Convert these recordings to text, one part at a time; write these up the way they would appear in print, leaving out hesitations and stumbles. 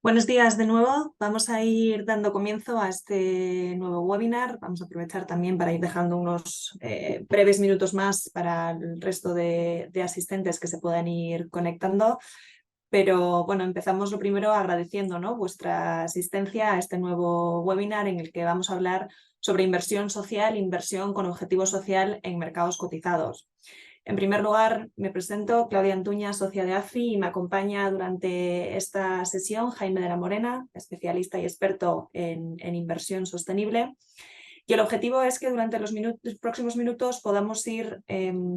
Buenos días de nuevo. Vamos a ir dando comienzo a este nuevo webinar. Vamos a aprovechar también para ir dejando unos breves minutos más para el resto de asistentes que se puedan ir conectando. Pero bueno, empezamos lo primero agradeciendo, ¿no?, vuestra asistencia a este nuevo webinar en el que vamos a hablar sobre inversión social, inversión con objetivo social en mercados cotizados. En primer lugar, me presento, Claudia Antuña, socia de AFI, y me acompaña durante esta sesión Jaime de la Morena, especialista y experto en inversión sostenible. Y el objetivo es que durante los próximos minutos podamos ir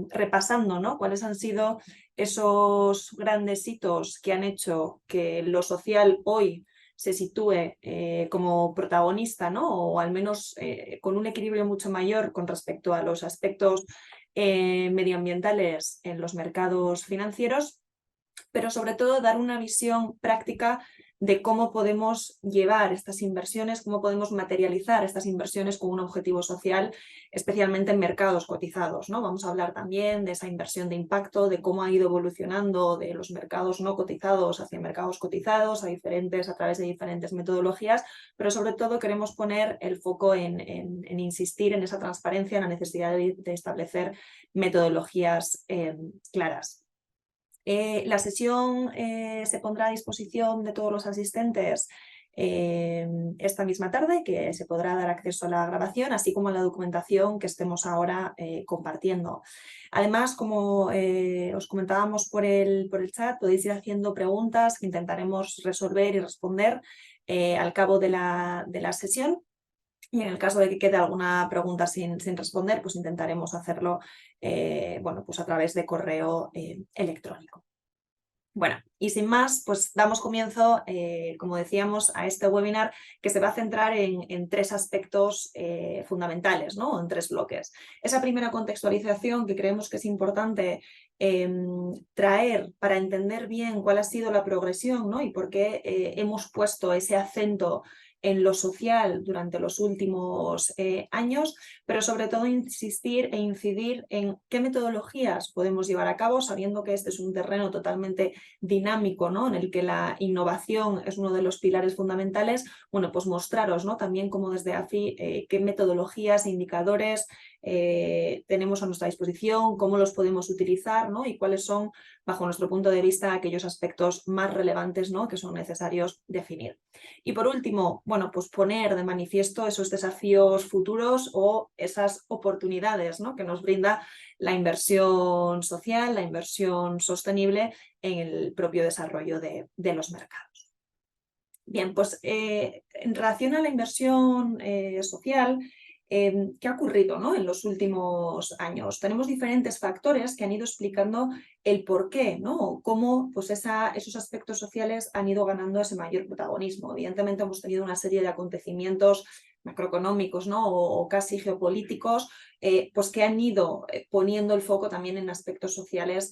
repasando, ¿no?, cuáles han sido esos grandes hitos que han hecho que lo social hoy se sitúe como protagonista, ¿no?, o al menos con un equilibrio mucho mayor con respecto a los aspectos medioambientales en los mercados financieros, pero sobre todo dar una visión práctica de cómo podemos llevar estas inversiones, cómo podemos materializar estas inversiones con un objetivo social, especialmente en mercados cotizados, ¿no? Vamos a hablar también de esa inversión de impacto, de cómo ha ido evolucionando de los mercados no cotizados hacia mercados cotizados, a través de diferentes metodologías, pero sobre todo queremos poner el foco en insistir en esa transparencia, en la necesidad de establecer metodologías claras. La sesión se pondrá a disposición de todos los asistentes esta misma tarde, que se podrá dar acceso a la grabación, así como a la documentación que estemos ahora compartiendo. Además, como os comentábamos por el chat, podéis ir haciendo preguntas que intentaremos resolver y responder al cabo de la sesión. Y en el caso de que quede alguna pregunta sin responder, pues intentaremos hacerlo pues a través de correo electrónico. Bueno, y sin más, pues damos comienzo, como decíamos, a este webinar que se va a centrar en tres aspectos fundamentales, ¿no?, en tres bloques. Esa primera contextualización que creemos que es importante traer para entender bien cuál ha sido la progresión, ¿no?, y por qué hemos puesto ese acento en lo social durante los últimos años, pero sobre todo insistir e incidir en qué metodologías podemos llevar a cabo, sabiendo que este es un terreno totalmente dinámico, ¿no?, en el que la innovación es uno de los pilares fundamentales. Bueno, pues mostraros, ¿no?, también como desde AFI qué metodologías, indicadores tenemos a nuestra disposición, cómo los podemos utilizar, ¿no?, y cuáles son, bajo nuestro punto de vista, aquellos aspectos más relevantes, ¿no?, que son necesarios definir. Y por último, bueno, pues poner de manifiesto esos desafíos futuros o esas oportunidades, ¿no?, que nos brinda la inversión social, la inversión sostenible en el propio desarrollo de los mercados. Bien, pues en relación a la inversión social, ¿qué ha ocurrido, ¿no?, en los últimos años? Tenemos diferentes factores que han ido explicando el porqué, ¿no?, cómo pues esos aspectos sociales han ido ganando ese mayor protagonismo. Evidentemente hemos tenido una serie de acontecimientos macroeconómicos, ¿no?, o casi geopolíticos, pues que han ido poniendo el foco también en aspectos sociales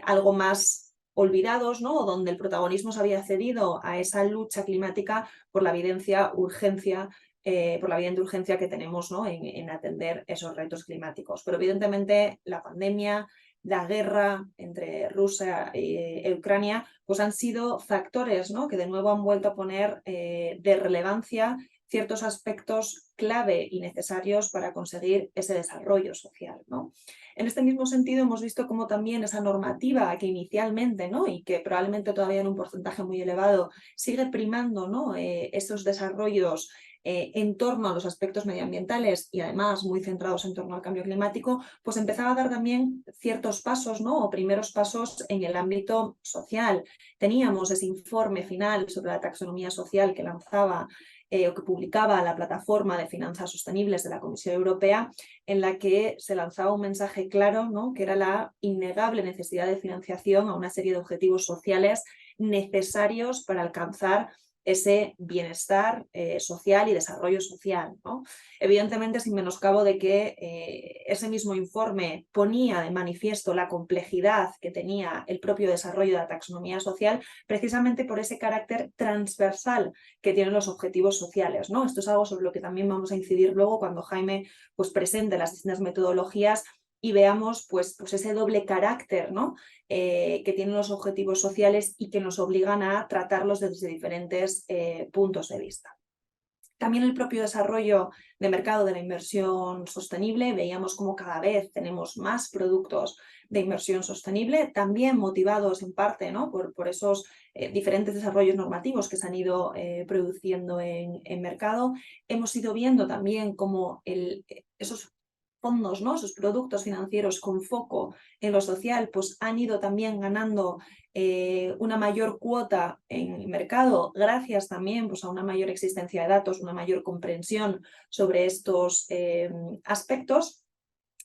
algo más olvidados, ¿no?, o donde el protagonismo se había cedido a esa lucha climática por la evidente urgencia que tenemos, ¿no?, en atender esos retos climáticos. Pero evidentemente la pandemia, la guerra entre Rusia y Ucrania, pues han sido factores, ¿no?, que de nuevo han vuelto a poner de relevancia ciertos aspectos clave y necesarios para conseguir ese desarrollo social, ¿no? En este mismo sentido hemos visto cómo también esa normativa que inicialmente, ¿no?, y que probablemente todavía en un porcentaje muy elevado sigue primando, ¿no?, esos desarrollos en torno a los aspectos medioambientales y además muy centrados en torno al cambio climático, pues empezaba a dar también ciertos pasos, ¿no?, o primeros pasos en el ámbito social. Teníamos ese informe final sobre la taxonomía social que lanzaba o que publicaba la plataforma de finanzas sostenibles de la Comisión Europea, en la que se lanzaba un mensaje claro, ¿no?, que era la innegable necesidad de financiación a una serie de objetivos sociales necesarios para alcanzar ese bienestar social y desarrollo social, ¿no? Evidentemente, sin menoscabo de que ese mismo informe ponía de manifiesto la complejidad que tenía el propio desarrollo de la taxonomía social, precisamente por ese carácter transversal que tienen los objetivos sociales, ¿no? Esto es algo sobre lo que también vamos a incidir luego cuando Jaime pues presente las distintas metodologías y veamos pues ese doble carácter, ¿no? Que tienen los objetivos sociales y que nos obligan a tratarlos desde diferentes puntos de vista. También el propio desarrollo de mercado de la inversión sostenible, veíamos cómo cada vez tenemos más productos de inversión sostenible, también motivados en parte, ¿no? por esos diferentes desarrollos normativos que se han ido produciendo en mercado. Hemos ido viendo también cómo esos fondos, ¿no? Esos productos financieros con foco en lo social, pues han ido también ganando una mayor cuota en el mercado, gracias también pues, a una mayor existencia de datos, una mayor comprensión sobre estos aspectos.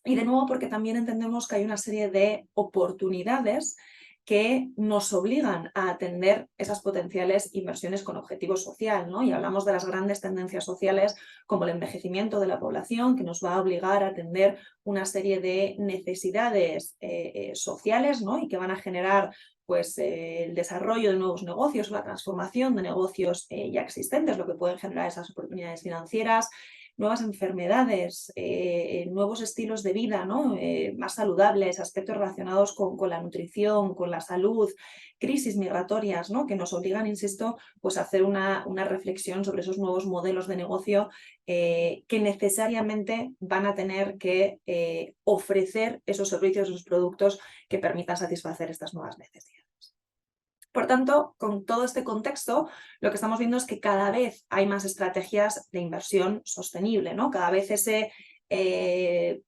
Y de nuevo porque también entendemos que hay una serie de oportunidades que nos obligan a atender esas potenciales inversiones con objetivo social, ¿no? Y hablamos de las grandes tendencias sociales como el envejecimiento de la población, que nos va a obligar a atender una serie de necesidades sociales, ¿no? Y que van a generar pues, el desarrollo de nuevos negocios, la transformación de negocios ya existentes, lo que pueden generar esas oportunidades financieras, nuevas enfermedades, nuevos estilos de vida, ¿no? Más saludables, aspectos relacionados con la nutrición, con la salud, crisis migratorias, ¿no? Que nos obligan, insisto, pues a hacer una reflexión sobre esos nuevos modelos de negocio que necesariamente van a tener que ofrecer esos servicios, esos productos que permitan satisfacer estas nuevas necesidades. Por tanto, con todo este contexto, lo que estamos viendo es que cada vez hay más estrategias de inversión sostenible, ¿no? Cada vez ese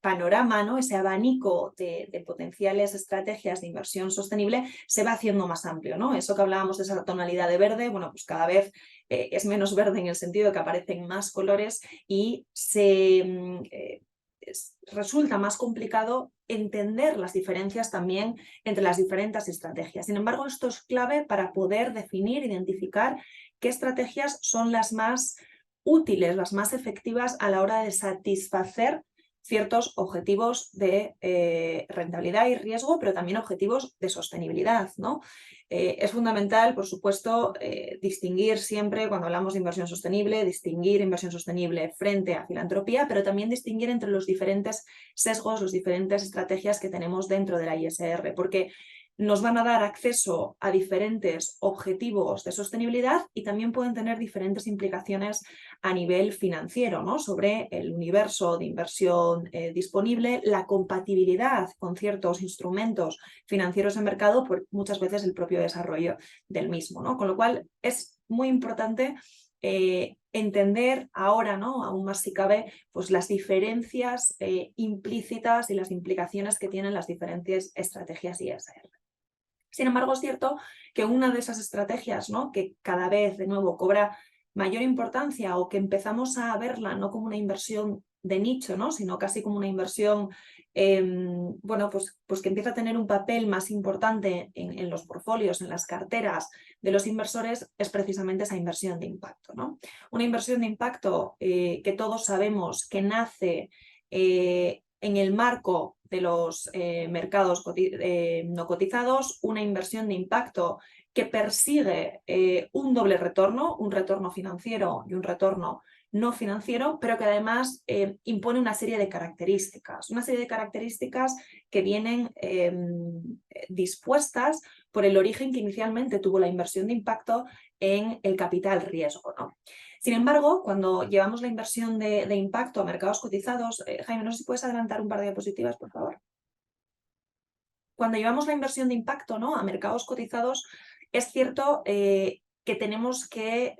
panorama, ¿no? Ese abanico de potenciales estrategias de inversión sostenible se va haciendo más amplio, ¿no? Eso que hablábamos de esa tonalidad de verde, bueno, pues cada vez es menos verde en el sentido de que aparecen más colores y resulta más complicado entender las diferencias también entre las diferentes estrategias. Sin embargo, esto es clave para poder definir, identificar qué estrategias son las más útiles, las más efectivas a la hora de satisfacer ciertos objetivos de rentabilidad y riesgo, pero también objetivos de sostenibilidad, ¿no? Es fundamental, por supuesto, distinguir siempre, cuando hablamos de inversión sostenible, distinguir inversión sostenible frente a filantropía, pero también distinguir entre los diferentes sesgos, las diferentes estrategias que tenemos dentro de la ISR, porque nos van a dar acceso a diferentes objetivos de sostenibilidad y también pueden tener diferentes implicaciones a nivel financiero, ¿no? Sobre el universo de inversión disponible, la compatibilidad con ciertos instrumentos financieros de mercado, por muchas veces el propio desarrollo del mismo, ¿no? Con lo cual es muy importante entender ahora, ¿no? Aún más si cabe, pues las diferencias implícitas y las implicaciones que tienen las diferentes estrategias ISR. Sin embargo, es cierto que una de esas estrategias, ¿no? Que cada vez de nuevo cobra mayor importancia o que empezamos a verla no como una inversión de nicho, ¿no? Sino casi como una inversión bueno, pues que empieza a tener un papel más importante en los portfolios, en las carteras de los inversores, es precisamente esa inversión de impacto, ¿no? Una inversión de impacto que todos sabemos que nace en el marco de los mercados no cotizados, una inversión de impacto que persigue un doble retorno, un retorno financiero y un retorno no financiero, pero que además impone una serie de características que vienen dispuestas por el origen que inicialmente tuvo la inversión de impacto en el capital riesgo, ¿no? Sin embargo, cuando llevamos la inversión de impacto a mercados cotizados, Jaime, no sé si puedes adelantar un par de diapositivas, por favor. Cuando llevamos la inversión de impacto, ¿no? A mercados cotizados, es cierto que tenemos que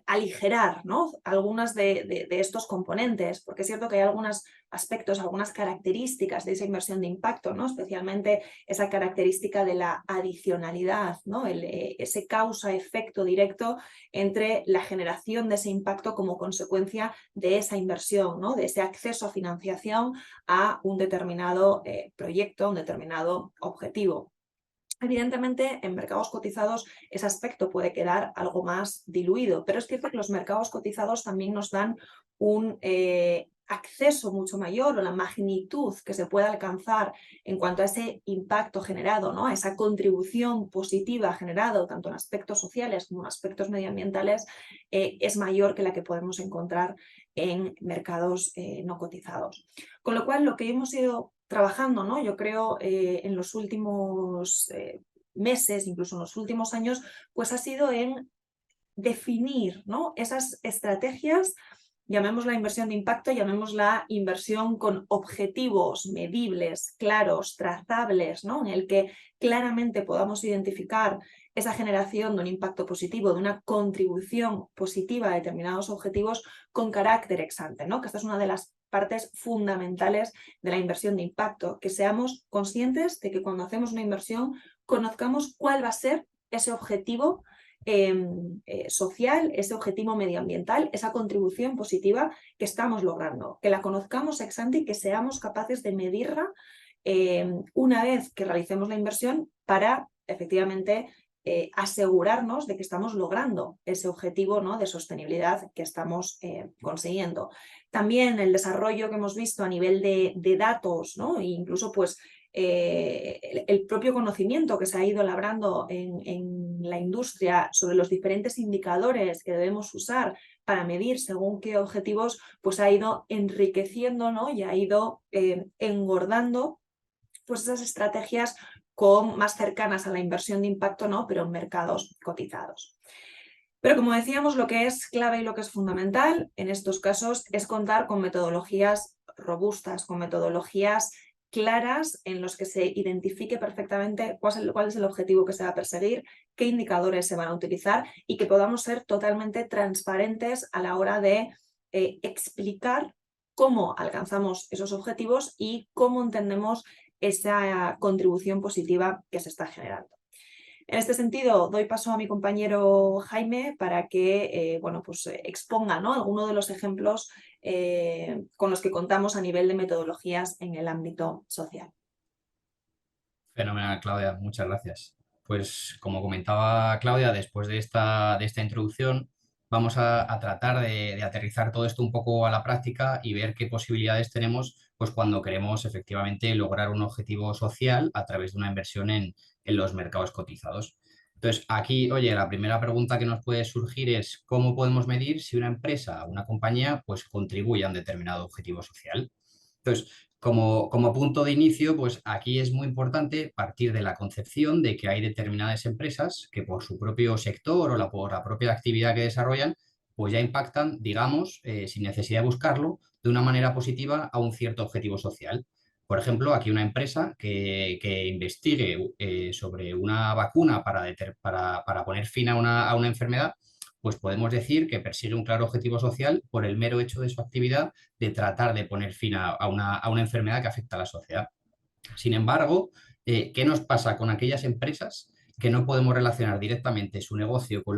aligerar, ¿no? Algunas de estos componentes, porque es cierto que hay algunos aspectos, algunas características de esa inversión de impacto, ¿no? Especialmente esa característica de la adicionalidad, ¿no? Ese causa-efecto directo entre la generación de ese impacto como consecuencia de esa inversión, ¿no? De ese acceso a financiación a un determinado proyecto, un determinado objetivo. Evidentemente, en mercados cotizados ese aspecto puede quedar algo más diluido, pero es cierto que los mercados cotizados también nos dan un acceso mucho mayor o la magnitud que se puede alcanzar en cuanto a ese impacto generado, ¿no? A esa contribución positiva generada tanto en aspectos sociales como en aspectos medioambientales es mayor que la que podemos encontrar en mercados no cotizados. Con lo cual, lo que hemos ido trabajando, ¿no? Yo creo en los últimos meses, incluso en los últimos años, pues ha sido en definir, ¿no?, esas estrategias, llamémosla inversión de impacto, llamémosla inversión con objetivos medibles, claros, trazables, ¿no?, en el que claramente podamos identificar esa generación de un impacto positivo, de una contribución positiva a determinados objetivos con carácter ex ante, ¿no?, que esta es una de las partes fundamentales de la inversión de impacto, que seamos conscientes de que cuando hacemos una inversión conozcamos cuál va a ser ese objetivo social, ese objetivo medioambiental, esa contribución positiva que estamos logrando, que la conozcamos ex ante y que seamos capaces de medirla una vez que realicemos la inversión para efectivamente asegurarnos de que estamos logrando ese objetivo, ¿no?, de sostenibilidad que estamos consiguiendo. También el desarrollo que hemos visto a nivel de datos, ¿no?, e incluso pues el propio conocimiento que se ha ido labrando en la industria sobre los diferentes indicadores que debemos usar para medir según qué objetivos, pues ha ido enriqueciendo, ¿no?, y ha ido engordando pues esas estrategias más cercanas a la inversión de impacto, ¿no?, pero en mercados cotizados. Pero como decíamos, lo que es clave y lo que es fundamental en estos casos es contar con metodologías robustas, con metodologías claras en los que se identifique perfectamente cuál es el objetivo que se va a perseguir, qué indicadores se van a utilizar y que podamos ser totalmente transparentes a la hora de explicar cómo alcanzamos esos objetivos y cómo entendemos esa contribución positiva que se está generando. En este sentido, doy paso a mi compañero Jaime para que bueno, pues, exponga, ¿no?, algunos de los ejemplos con los que contamos a nivel de metodologías en el ámbito social. Fenomenal, Claudia, muchas gracias. Pues como comentaba Claudia, después de esta introducción, vamos a tratar de aterrizar todo esto un poco a la práctica y ver qué posibilidades tenemos pues, cuando queremos efectivamente lograr un objetivo social a través de una inversión en los mercados cotizados. Entonces, aquí, oye, la primera pregunta que nos puede surgir es ¿cómo podemos medir si una empresa o una compañía pues, contribuye a un determinado objetivo social? Entonces, como punto de inicio, pues aquí es muy importante partir de la concepción de que hay determinadas empresas que por su propio sector o por la propia actividad que desarrollan, pues ya impactan, digamos, sin necesidad de buscarlo, de una manera positiva a un cierto objetivo social. Por ejemplo, aquí una empresa que investigue sobre una vacuna para poner fin a una enfermedad, pues podemos decir que persigue un claro objetivo social por el mero hecho de su actividad de tratar de poner fin a una enfermedad que afecta a la sociedad. Sin embargo, ¿qué nos pasa con aquellas empresas que no podemos relacionar directamente su negocio con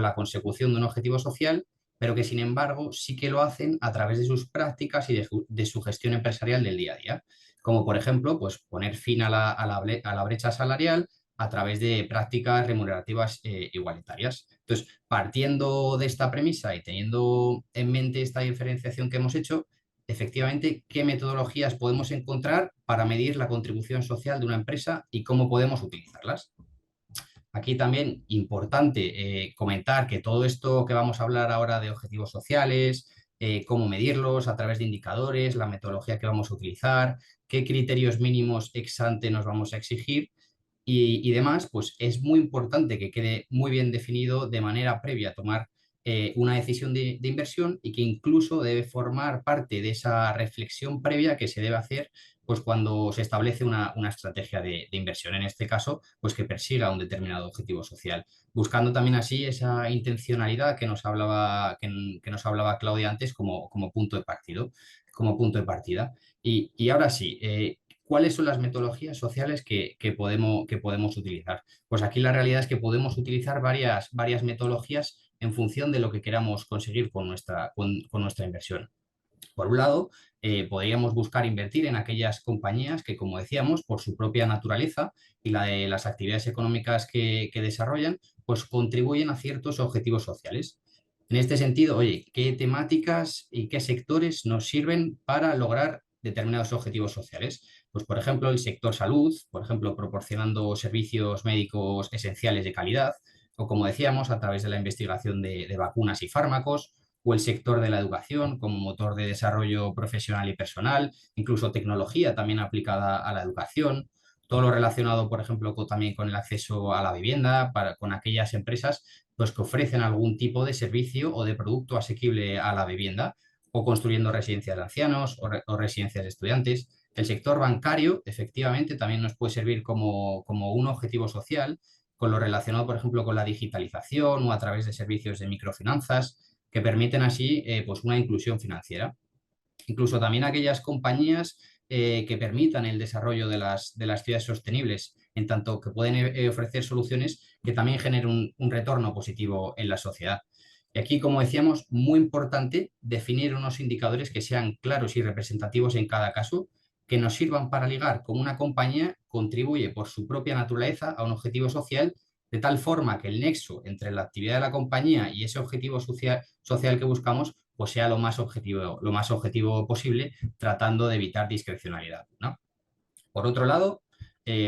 la consecución de un objetivo social, pero que sin embargo sí que lo hacen a través de sus prácticas y de su gestión empresarial del día a día? Como por ejemplo, pues poner fin a la brecha salarial a través de prácticas remunerativas igualitarias. Entonces, partiendo de esta premisa y teniendo en mente esta diferenciación que hemos hecho, efectivamente, ¿qué metodologías podemos encontrar para medir la contribución social de una empresa y cómo podemos utilizarlas? Aquí también importante comentar que todo esto que vamos a hablar ahora de objetivos sociales, cómo medirlos a través de indicadores, la metodología que vamos a utilizar, qué criterios mínimos ex ante nos vamos a exigir y demás, pues es muy importante que quede muy bien definido de manera previa a tomar una decisión de inversión y que incluso debe formar parte de esa reflexión previa que se debe hacer pues cuando se establece una estrategia de inversión, en este caso, pues que persiga un determinado objetivo social, buscando también así esa intencionalidad que nos que nos hablaba Claudia antes como punto de partido, como punto de partida. Y ahora sí, ¿cuáles son las metodologías sociales que podemos utilizar? Pues aquí la realidad es que podemos utilizar varias metodologías en función de lo que queramos conseguir con nuestra inversión. Por un lado, podríamos buscar invertir en aquellas compañías que, como decíamos, por su propia naturaleza y la de las actividades económicas que desarrollan, pues contribuyen a ciertos objetivos sociales. En este sentido, oye, ¿qué temáticas y qué sectores nos sirven para lograr determinados objetivos sociales? Pues, por ejemplo, el sector salud, por ejemplo, proporcionando servicios médicos esenciales de calidad, o como decíamos, a través de la investigación de vacunas y fármacos, o el sector de la educación como motor de desarrollo profesional y personal, incluso tecnología también aplicada a la educación, todo lo relacionado, por ejemplo, también con el acceso a la vivienda, con aquellas empresas pues, que ofrecen algún tipo de servicio o de producto asequible a la vivienda, o construyendo residencias de ancianos o residencias de estudiantes. El sector bancario, efectivamente, también nos puede servir como un objetivo social, con lo relacionado, por ejemplo, con la digitalización o a través de servicios de microfinanzas, que permiten así pues una inclusión financiera. Incluso también aquellas compañías que permitan el desarrollo de las ciudades sostenibles, en tanto que pueden ofrecer soluciones que también generen un retorno positivo en la sociedad. Y aquí, como decíamos, muy importante definir unos indicadores que sean claros y representativos en cada caso, que nos sirvan para ligar cómo una compañía contribuye por su propia naturaleza a un objetivo social, de tal forma que el nexo entre la actividad de la compañía y ese objetivo social que buscamos pues sea lo más objetivo posible, tratando de evitar discrecionalidad, ¿no? Por otro lado,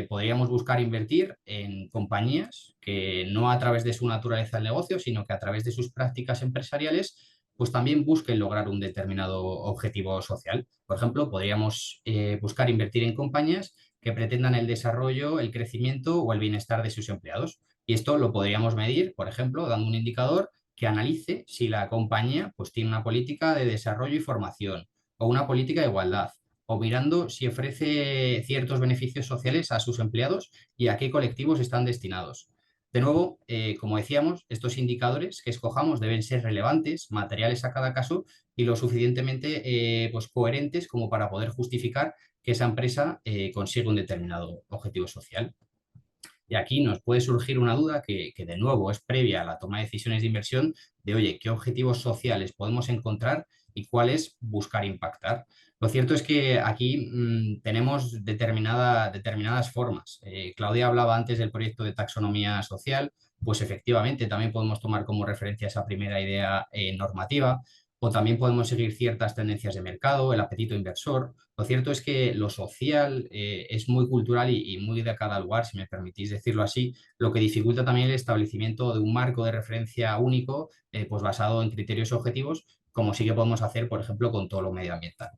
podríamos buscar invertir en compañías que no a través de su naturaleza del negocio, sino que a través de sus prácticas empresariales, pues también busquen lograr un determinado objetivo social. Por ejemplo, podríamos buscar invertir en compañías que pretendan el desarrollo, el crecimiento o el bienestar de sus empleados. Y esto lo podríamos medir, por ejemplo, dando un indicador que analice si la compañía pues, tiene una política de desarrollo y formación o una política de igualdad o mirando si ofrece ciertos beneficios sociales a sus empleados y a qué colectivos están destinados. De nuevo, como decíamos, estos indicadores que escojamos deben ser relevantes, materiales a cada caso y lo suficientemente pues, coherentes como para poder justificar que esa empresa consiga un determinado objetivo social. Y aquí nos puede surgir una duda que de nuevo es previa a la toma de decisiones de inversión de, oye, ¿qué objetivos sociales podemos encontrar y cuáles buscar impactar? Lo cierto es que aquí tenemos determinadas formas. Claudia hablaba antes del proyecto de taxonomía social, pues efectivamente también podemos tomar como referencia esa primera idea normativa, o también podemos seguir ciertas tendencias de mercado, el apetito inversor. Lo cierto es que lo social es muy cultural y muy de cada lugar, si me permitís decirlo así, lo que dificulta también el establecimiento de un marco de referencia único, pues basado en criterios objetivos, como sí que podemos hacer, por ejemplo, con todo lo medioambiental.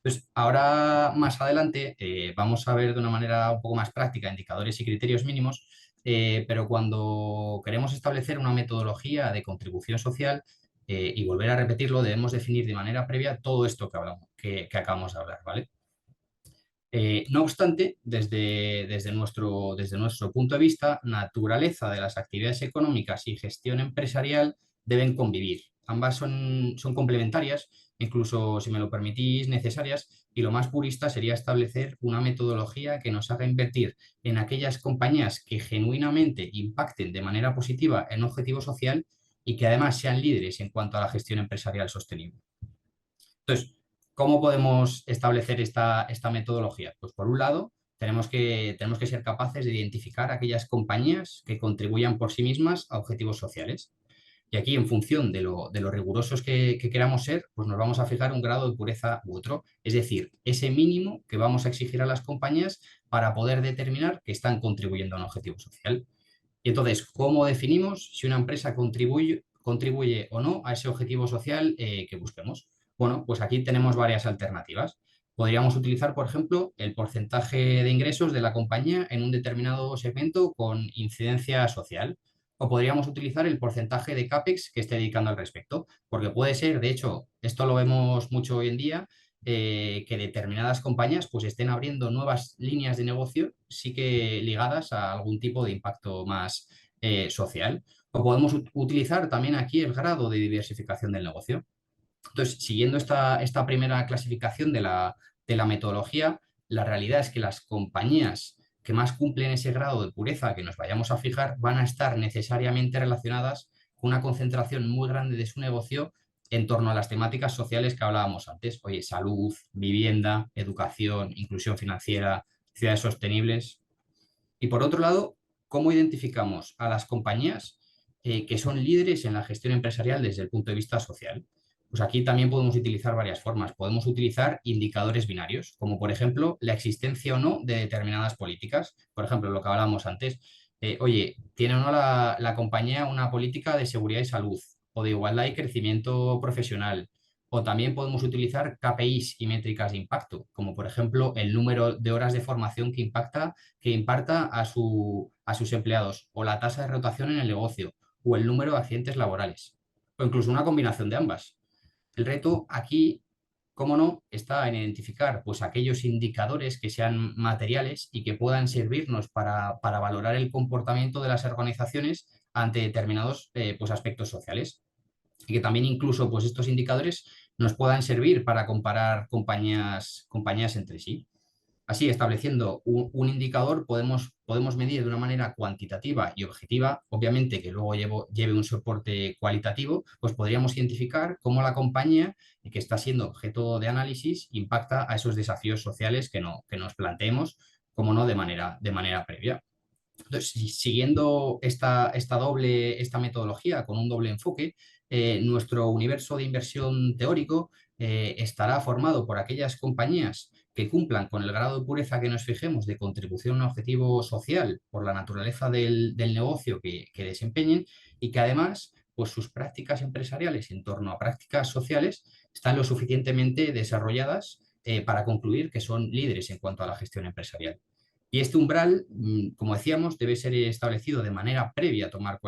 Entonces, ahora más adelante vamos a ver de una manera un poco más práctica indicadores y criterios mínimos, pero cuando queremos establecer una metodología de contribución social y volver a repetirlo, debemos definir de manera previa todo esto que acabamos de hablar, ¿vale? No obstante, desde nuestro punto de vista, naturaleza de las actividades económicas y gestión empresarial deben convivir. Ambas son complementarias, incluso, si me lo permitís, necesarias, y lo más purista sería establecer una metodología que nos haga invertir en aquellas compañías que genuinamente impacten de manera positiva en un objetivo social y que además sean líderes en cuanto a la gestión empresarial sostenible. Entonces, ¿cómo podemos establecer esta metodología? Pues por un lado, tenemos que ser capaces de identificar aquellas compañías que contribuyan por sí mismas a objetivos sociales. Y aquí, en función de lo rigurosos que queramos ser, pues nos vamos a fijar un grado de pureza u otro. Es decir, ese mínimo que vamos a exigir a las compañías para poder determinar que están contribuyendo a un objetivo social. Y entonces, ¿cómo definimos si una empresa contribuye o no a ese objetivo social que busquemos? Bueno, pues aquí tenemos varias alternativas. Podríamos utilizar, por ejemplo, el porcentaje de ingresos de la compañía en un determinado segmento con incidencia social. O podríamos utilizar el porcentaje de CAPEX que esté dedicando al respecto. Porque puede ser, de hecho, esto lo vemos mucho hoy en día, que determinadas compañías pues estén abriendo nuevas líneas de negocio, sí que ligadas a algún tipo de impacto más social. O podemos utilizar también aquí el grado de diversificación del negocio. Entonces, siguiendo esta primera clasificación de la metodología, la realidad es que las compañías que más cumplen ese grado de pureza que nos vayamos a fijar van a estar necesariamente relacionadas con una concentración muy grande de su negocio en torno a las temáticas sociales que hablábamos antes. Oye, salud, vivienda, educación, inclusión financiera, ciudades sostenibles. Y por otro lado, ¿cómo identificamos a las compañías que son líderes en la gestión empresarial desde el punto de vista social? Pues aquí también podemos utilizar varias formas. Podemos utilizar indicadores binarios, como por ejemplo la existencia o no de determinadas políticas. Por ejemplo, lo que hablábamos antes. Oye, ¿tiene o no la compañía una política de seguridad y salud? o de igualdad y crecimiento profesional. O también podemos utilizar KPIs y métricas de impacto, como por ejemplo el número de horas de formación que imparta a sus empleados, o la tasa de rotación en el negocio, o el número de accidentes laborales, o incluso una combinación de ambas. El reto aquí, cómo no, está en identificar pues, aquellos indicadores que sean materiales y que puedan servirnos para valorar el comportamiento de las organizaciones ante determinados pues, aspectos sociales. Y que también incluso pues, estos indicadores nos puedan servir para comparar compañías entre sí. Así, estableciendo un indicador, podemos medir de una manera cuantitativa y objetiva, obviamente que luego lleve un soporte cualitativo, pues podríamos identificar cómo la compañía que está siendo objeto de análisis impacta a esos desafíos sociales que nos planteemos, como no de manera previa. Entonces, siguiendo esta metodología con un doble enfoque, nuestro universo de inversión teórico estará formado por aquellas compañías que cumplan con el grado de pureza que nos fijemos de contribución a un objetivo social por la naturaleza del negocio que desempeñen, y que además pues sus prácticas empresariales en torno a prácticas sociales están lo suficientemente desarrolladas para concluir que son líderes en cuanto a la gestión empresarial. Y este umbral, como decíamos, debe ser establecido de manera previa a tomar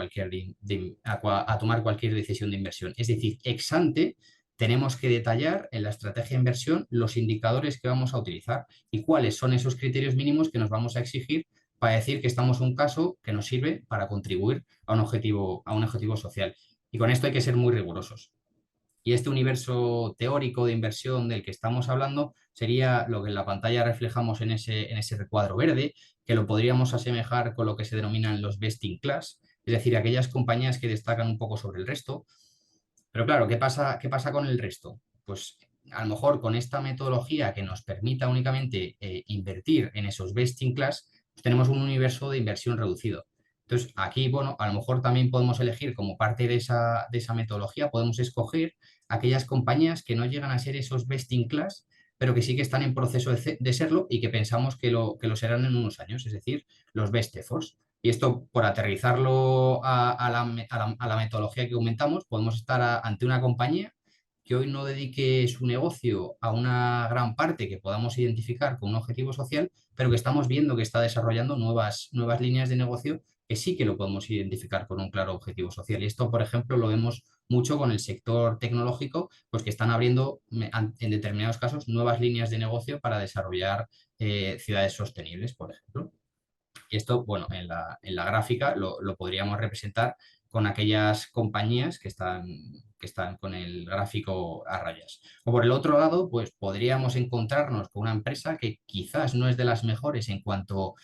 a tomar cualquier decisión de inversión. Es decir, ex ante tenemos que detallar en la estrategia de inversión los indicadores que vamos a utilizar y cuáles son esos criterios mínimos que nos vamos a exigir para decir que estamos en un caso que nos sirve para contribuir a un objetivo social. Y con esto hay que ser muy rigurosos. Y este universo teórico de inversión del que estamos hablando sería lo que en la pantalla reflejamos en ese recuadro verde, que lo podríamos asemejar con lo que se denominan los best in class, es decir, aquellas compañías que destacan un poco sobre el resto. Pero claro, qué pasa con el resto? Pues a lo mejor con esta metodología que nos permita únicamente invertir en esos best in class, pues tenemos un universo de inversión reducido. Entonces, aquí, bueno, a lo mejor también podemos elegir como parte de esa metodología, podemos escoger aquellas compañías que no llegan a ser esos best in class, pero que sí que están en proceso de serlo y que pensamos que lo serán en unos años, es decir, los best efforts. Y esto, por aterrizarlo a la metodología que comentamos, podemos estar ante una compañía que hoy no dedique su negocio a una gran parte que podamos identificar con un objetivo social, pero que estamos viendo que está desarrollando nuevas líneas de negocio que sí que lo podemos identificar con un claro objetivo social. Y esto, por ejemplo, lo vemos mucho con el sector tecnológico, pues que están abriendo en determinados casos nuevas líneas de negocio para desarrollar ciudades sostenibles, por ejemplo. Y esto, bueno, en la gráfica lo podríamos representar con aquellas compañías que están con el gráfico a rayas. O por el otro lado, pues podríamos encontrarnos con una empresa que quizás no es de las mejores en cuanto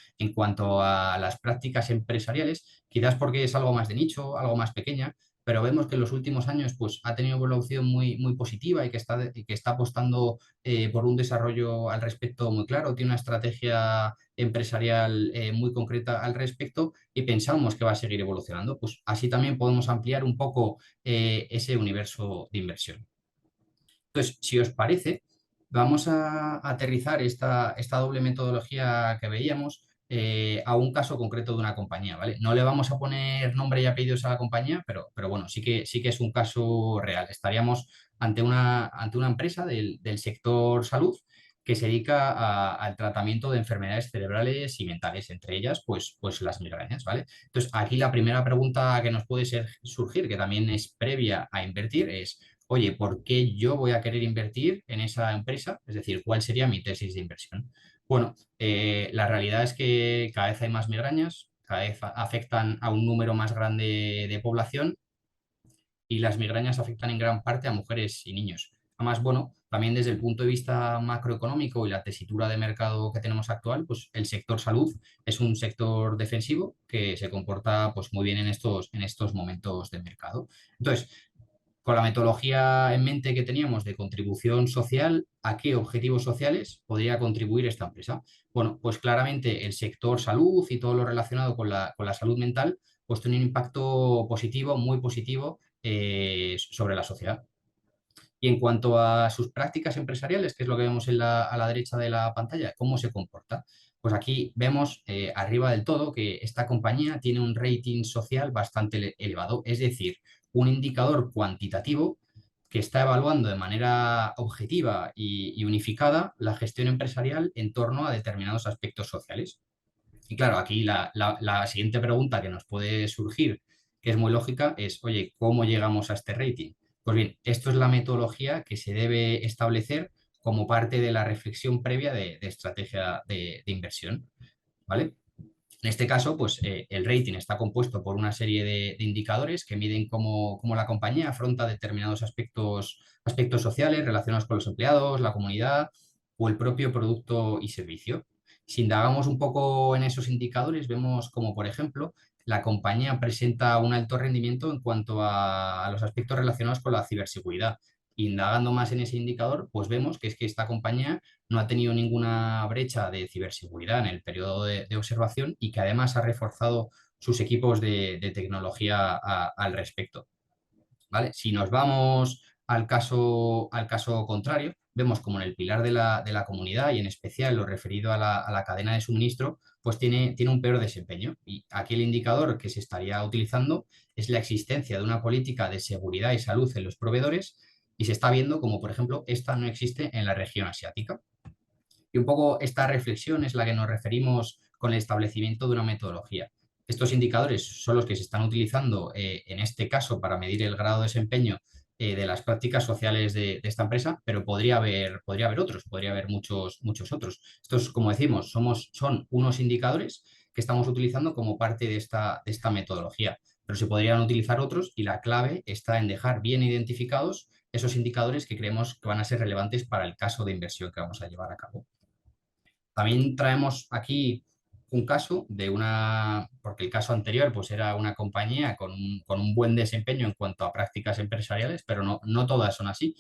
a las prácticas empresariales, quizás porque es algo más de nicho, algo más pequeña, pero vemos que en los últimos años pues, ha tenido una evolución muy positiva y que está apostando por un desarrollo al respecto muy claro, tiene una estrategia empresarial muy concreta al respecto y pensamos que va a seguir evolucionando. Pues así también podemos ampliar un poco ese universo de inversión. Entonces, si os parece, vamos a aterrizar esta doble metodología que veíamos a un caso concreto de una compañía, ¿vale? No le vamos a poner nombre y apellidos a la compañía, pero bueno, sí que es un caso real. Estaríamos ante una empresa del sector salud que se dedica al tratamiento de enfermedades cerebrales y mentales, entre ellas, pues las migrañas, ¿vale? Entonces, aquí la primera pregunta que nos puede surgir, que también es previa a invertir, es oye, ¿por qué yo voy a querer invertir en esa empresa? Es decir, ¿cuál sería mi tesis de inversión? Bueno, la realidad es que cada vez hay más migrañas, cada vez afectan a un número más grande de población y las migrañas afectan en gran parte a mujeres y niños. Además, bueno, también desde el punto de vista macroeconómico y la tesitura de mercado que tenemos actual, pues el sector salud es un sector defensivo que se comporta pues, muy bien en estos momentos de mercado. Entonces, con la metodología en mente que teníamos de contribución social, ¿a qué objetivos sociales podría contribuir esta empresa? Bueno, pues claramente el sector salud y todo lo relacionado con la salud mental, pues tiene un impacto positivo, muy positivo, sobre la sociedad. Y en cuanto a sus prácticas empresariales, que es lo que vemos a la derecha de la pantalla, ¿cómo se comporta? Pues aquí vemos arriba del todo que esta compañía tiene un rating social bastante elevado, es decir, un indicador cuantitativo que está evaluando de manera objetiva y unificada la gestión empresarial en torno a determinados aspectos sociales. Y claro, aquí la siguiente pregunta que nos puede surgir, que es muy lógica, es, oye, ¿cómo llegamos a este rating? Pues bien, esto es la metodología que se debe establecer como parte de la reflexión previa de estrategia de inversión, ¿vale? En este caso, pues el rating está compuesto por una serie de indicadores que miden cómo la compañía afronta determinados aspectos sociales relacionados con los empleados, la comunidad o el propio producto y servicio. Si indagamos un poco en esos indicadores, vemos como, por ejemplo, la compañía presenta un alto rendimiento en cuanto a los aspectos relacionados con la ciberseguridad. Indagando más en ese indicador, pues vemos que es que esta compañía no ha tenido ninguna brecha de ciberseguridad en el periodo de observación y que además ha reforzado sus equipos de tecnología al respecto. ¿Vale? Si nos vamos al caso contrario, vemos como en el pilar de la comunidad y en especial lo referido a la cadena de suministro, pues tiene un peor desempeño. Y aquí el indicador que se estaría utilizando es la existencia de una política de seguridad y salud en los proveedores y se está viendo como, por ejemplo, esta no existe en la región asiática. Y un poco esta reflexión es la que nos referimos con el establecimiento de una metodología. Estos indicadores son los que se están utilizando en este caso para medir el grado de desempeño de las prácticas sociales de esta empresa, pero podría haber muchos otros. Estos, como decimos, son unos indicadores que estamos utilizando como parte de esta metodología, pero se podrían utilizar otros y la clave está en dejar bien identificados esos indicadores que creemos que van a ser relevantes para el caso de inversión que vamos a llevar a cabo. También traemos aquí un caso porque el caso anterior pues era una compañía con un buen desempeño en cuanto a prácticas empresariales, pero no todas son así.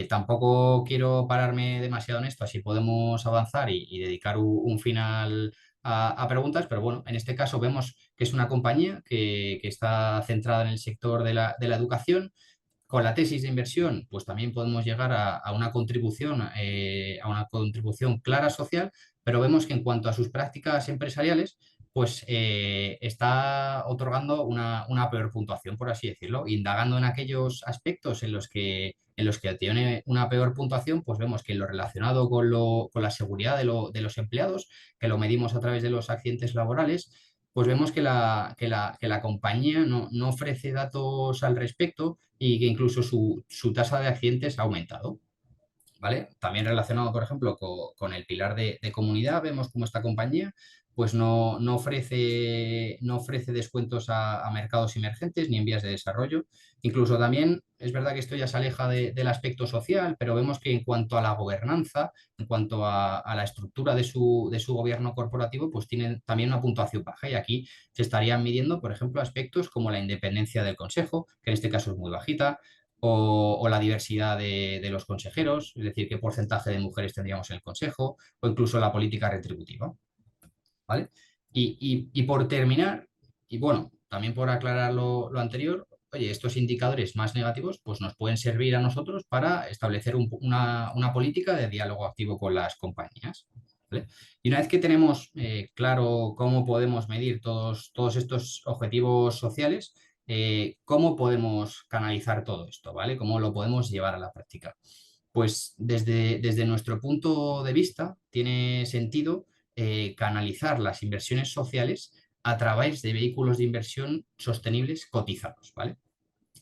Tampoco quiero pararme demasiado en esto, así podemos avanzar y dedicar un final a preguntas, pero bueno, en este caso vemos que es una compañía que está centrada en el sector de la educación. Con la tesis de inversión, pues también podemos llegar a una contribución clara social, pero vemos que en cuanto a sus prácticas empresariales, pues está otorgando una peor puntuación, por así decirlo. Indagando en aquellos aspectos en los que tiene una peor puntuación, pues vemos que en lo relacionado con la seguridad de los empleados, que lo medimos a través de los accidentes laborales, pues vemos que la compañía no ofrece datos al respecto y que incluso su tasa de accidentes ha aumentado. ¿Vale? También relacionado, por ejemplo, con el pilar de comunidad, vemos cómo esta compañía pues no ofrece descuentos a mercados emergentes ni en vías de desarrollo. Incluso también es verdad que esto ya se aleja del aspecto social, pero vemos que en cuanto a la gobernanza, en cuanto a la estructura de su gobierno corporativo, pues tienen también una puntuación baja. Y aquí se estarían midiendo, por ejemplo, aspectos como la independencia del consejo, que en este caso es muy bajita, o la diversidad de los consejeros, es decir, qué porcentaje de mujeres tendríamos en el consejo, o incluso la política retributiva, ¿vale? Y por terminar, y bueno, también por aclarar lo anterior, oye, estos indicadores más negativos pues nos pueden servir a nosotros para establecer una política de diálogo activo con las compañías, ¿vale? Y una vez que tenemos claro cómo podemos medir todos estos objetivos sociales, ¿cómo podemos canalizar todo esto, ¿vale? ¿Cómo lo podemos llevar a la práctica? Pues desde nuestro punto de vista tiene sentido canalizar las inversiones sociales a través de vehículos de inversión sostenibles cotizados, ¿vale?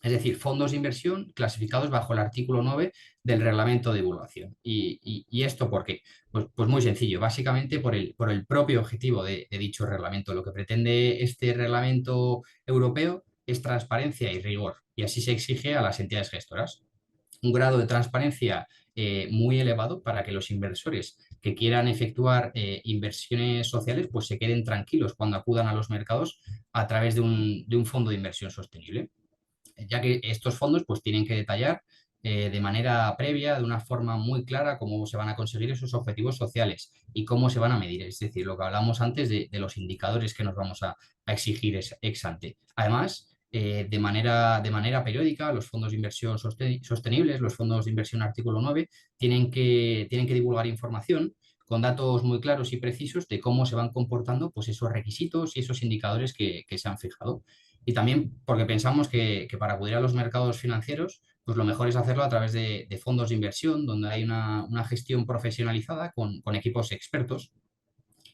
Es decir, fondos de inversión clasificados bajo el artículo 9 del reglamento de divulgación. ¿Y esto por qué? Pues muy sencillo, básicamente por el propio objetivo de dicho reglamento. Lo que pretende este reglamento europeo es transparencia y rigor, y así se exige a las entidades gestoras un grado de transparencia muy elevado para que los inversores que quieran efectuar inversiones sociales pues se queden tranquilos cuando acudan a los mercados a través de un fondo de inversión sostenible, ya que estos fondos pues tienen que detallar de manera previa, de una forma muy clara, cómo se van a conseguir esos objetivos sociales y cómo se van a medir. Es decir, lo que hablamos antes de los indicadores que nos vamos a exigir ex ante. Además, de manera periódica, los fondos de inversión sostenibles, los fondos de inversión artículo 9, tienen que divulgar información con datos muy claros y precisos de cómo se van comportando pues, esos requisitos y esos indicadores que se han fijado. Y también porque pensamos que para acudir a los mercados financieros, pues lo mejor es hacerlo a través de fondos de inversión, donde hay una gestión profesionalizada con equipos expertos.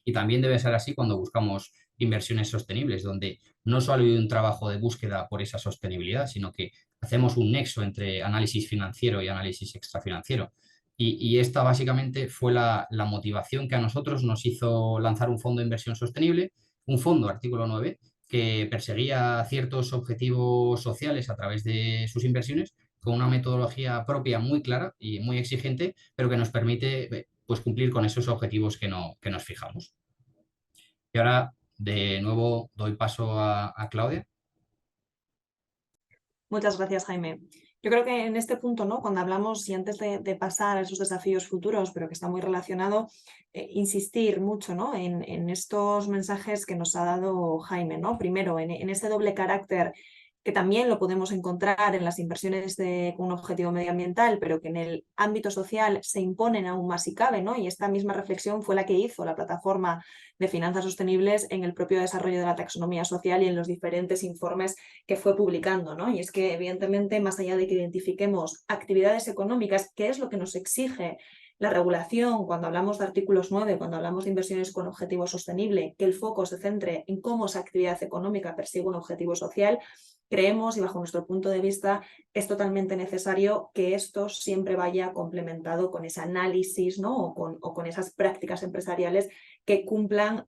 Y también debe ser así cuando buscamos inversiones sostenibles, donde no solo hay un trabajo de búsqueda por esa sostenibilidad, sino que hacemos un nexo entre análisis financiero y análisis extrafinanciero. Y esta básicamente fue la motivación que a nosotros nos hizo lanzar un fondo de inversión sostenible, un fondo, artículo 9, que perseguía ciertos objetivos sociales a través de sus inversiones con una metodología propia muy clara y muy exigente, pero que nos permite pues, cumplir con esos objetivos que nos fijamos. Y ahora, de nuevo, doy paso a Claudia. Muchas gracias, Jaime. Yo creo que en este punto, ¿no? Cuando hablamos y antes de pasar a esos desafíos futuros, pero que está muy relacionado, insistir mucho, ¿no? en estos mensajes que nos ha dado Jaime, ¿no? Primero, en ese doble carácter que también lo podemos encontrar en las inversiones con un objetivo medioambiental, pero que en el ámbito social se imponen aún más si cabe, ¿no? Y esta misma reflexión fue la que hizo la plataforma de finanzas sostenibles en el propio desarrollo de la taxonomía social y en los diferentes informes que fue publicando, ¿no? Y es que, evidentemente, más allá de que identifiquemos actividades económicas, que es lo que nos exige la regulación, cuando hablamos de artículos 9, cuando hablamos de inversiones con objetivo sostenible, que el foco se centre en cómo esa actividad económica persigue un objetivo social, creemos y bajo nuestro punto de vista es totalmente necesario que esto siempre vaya complementado con ese análisis, ¿no? o con esas prácticas empresariales que cumplan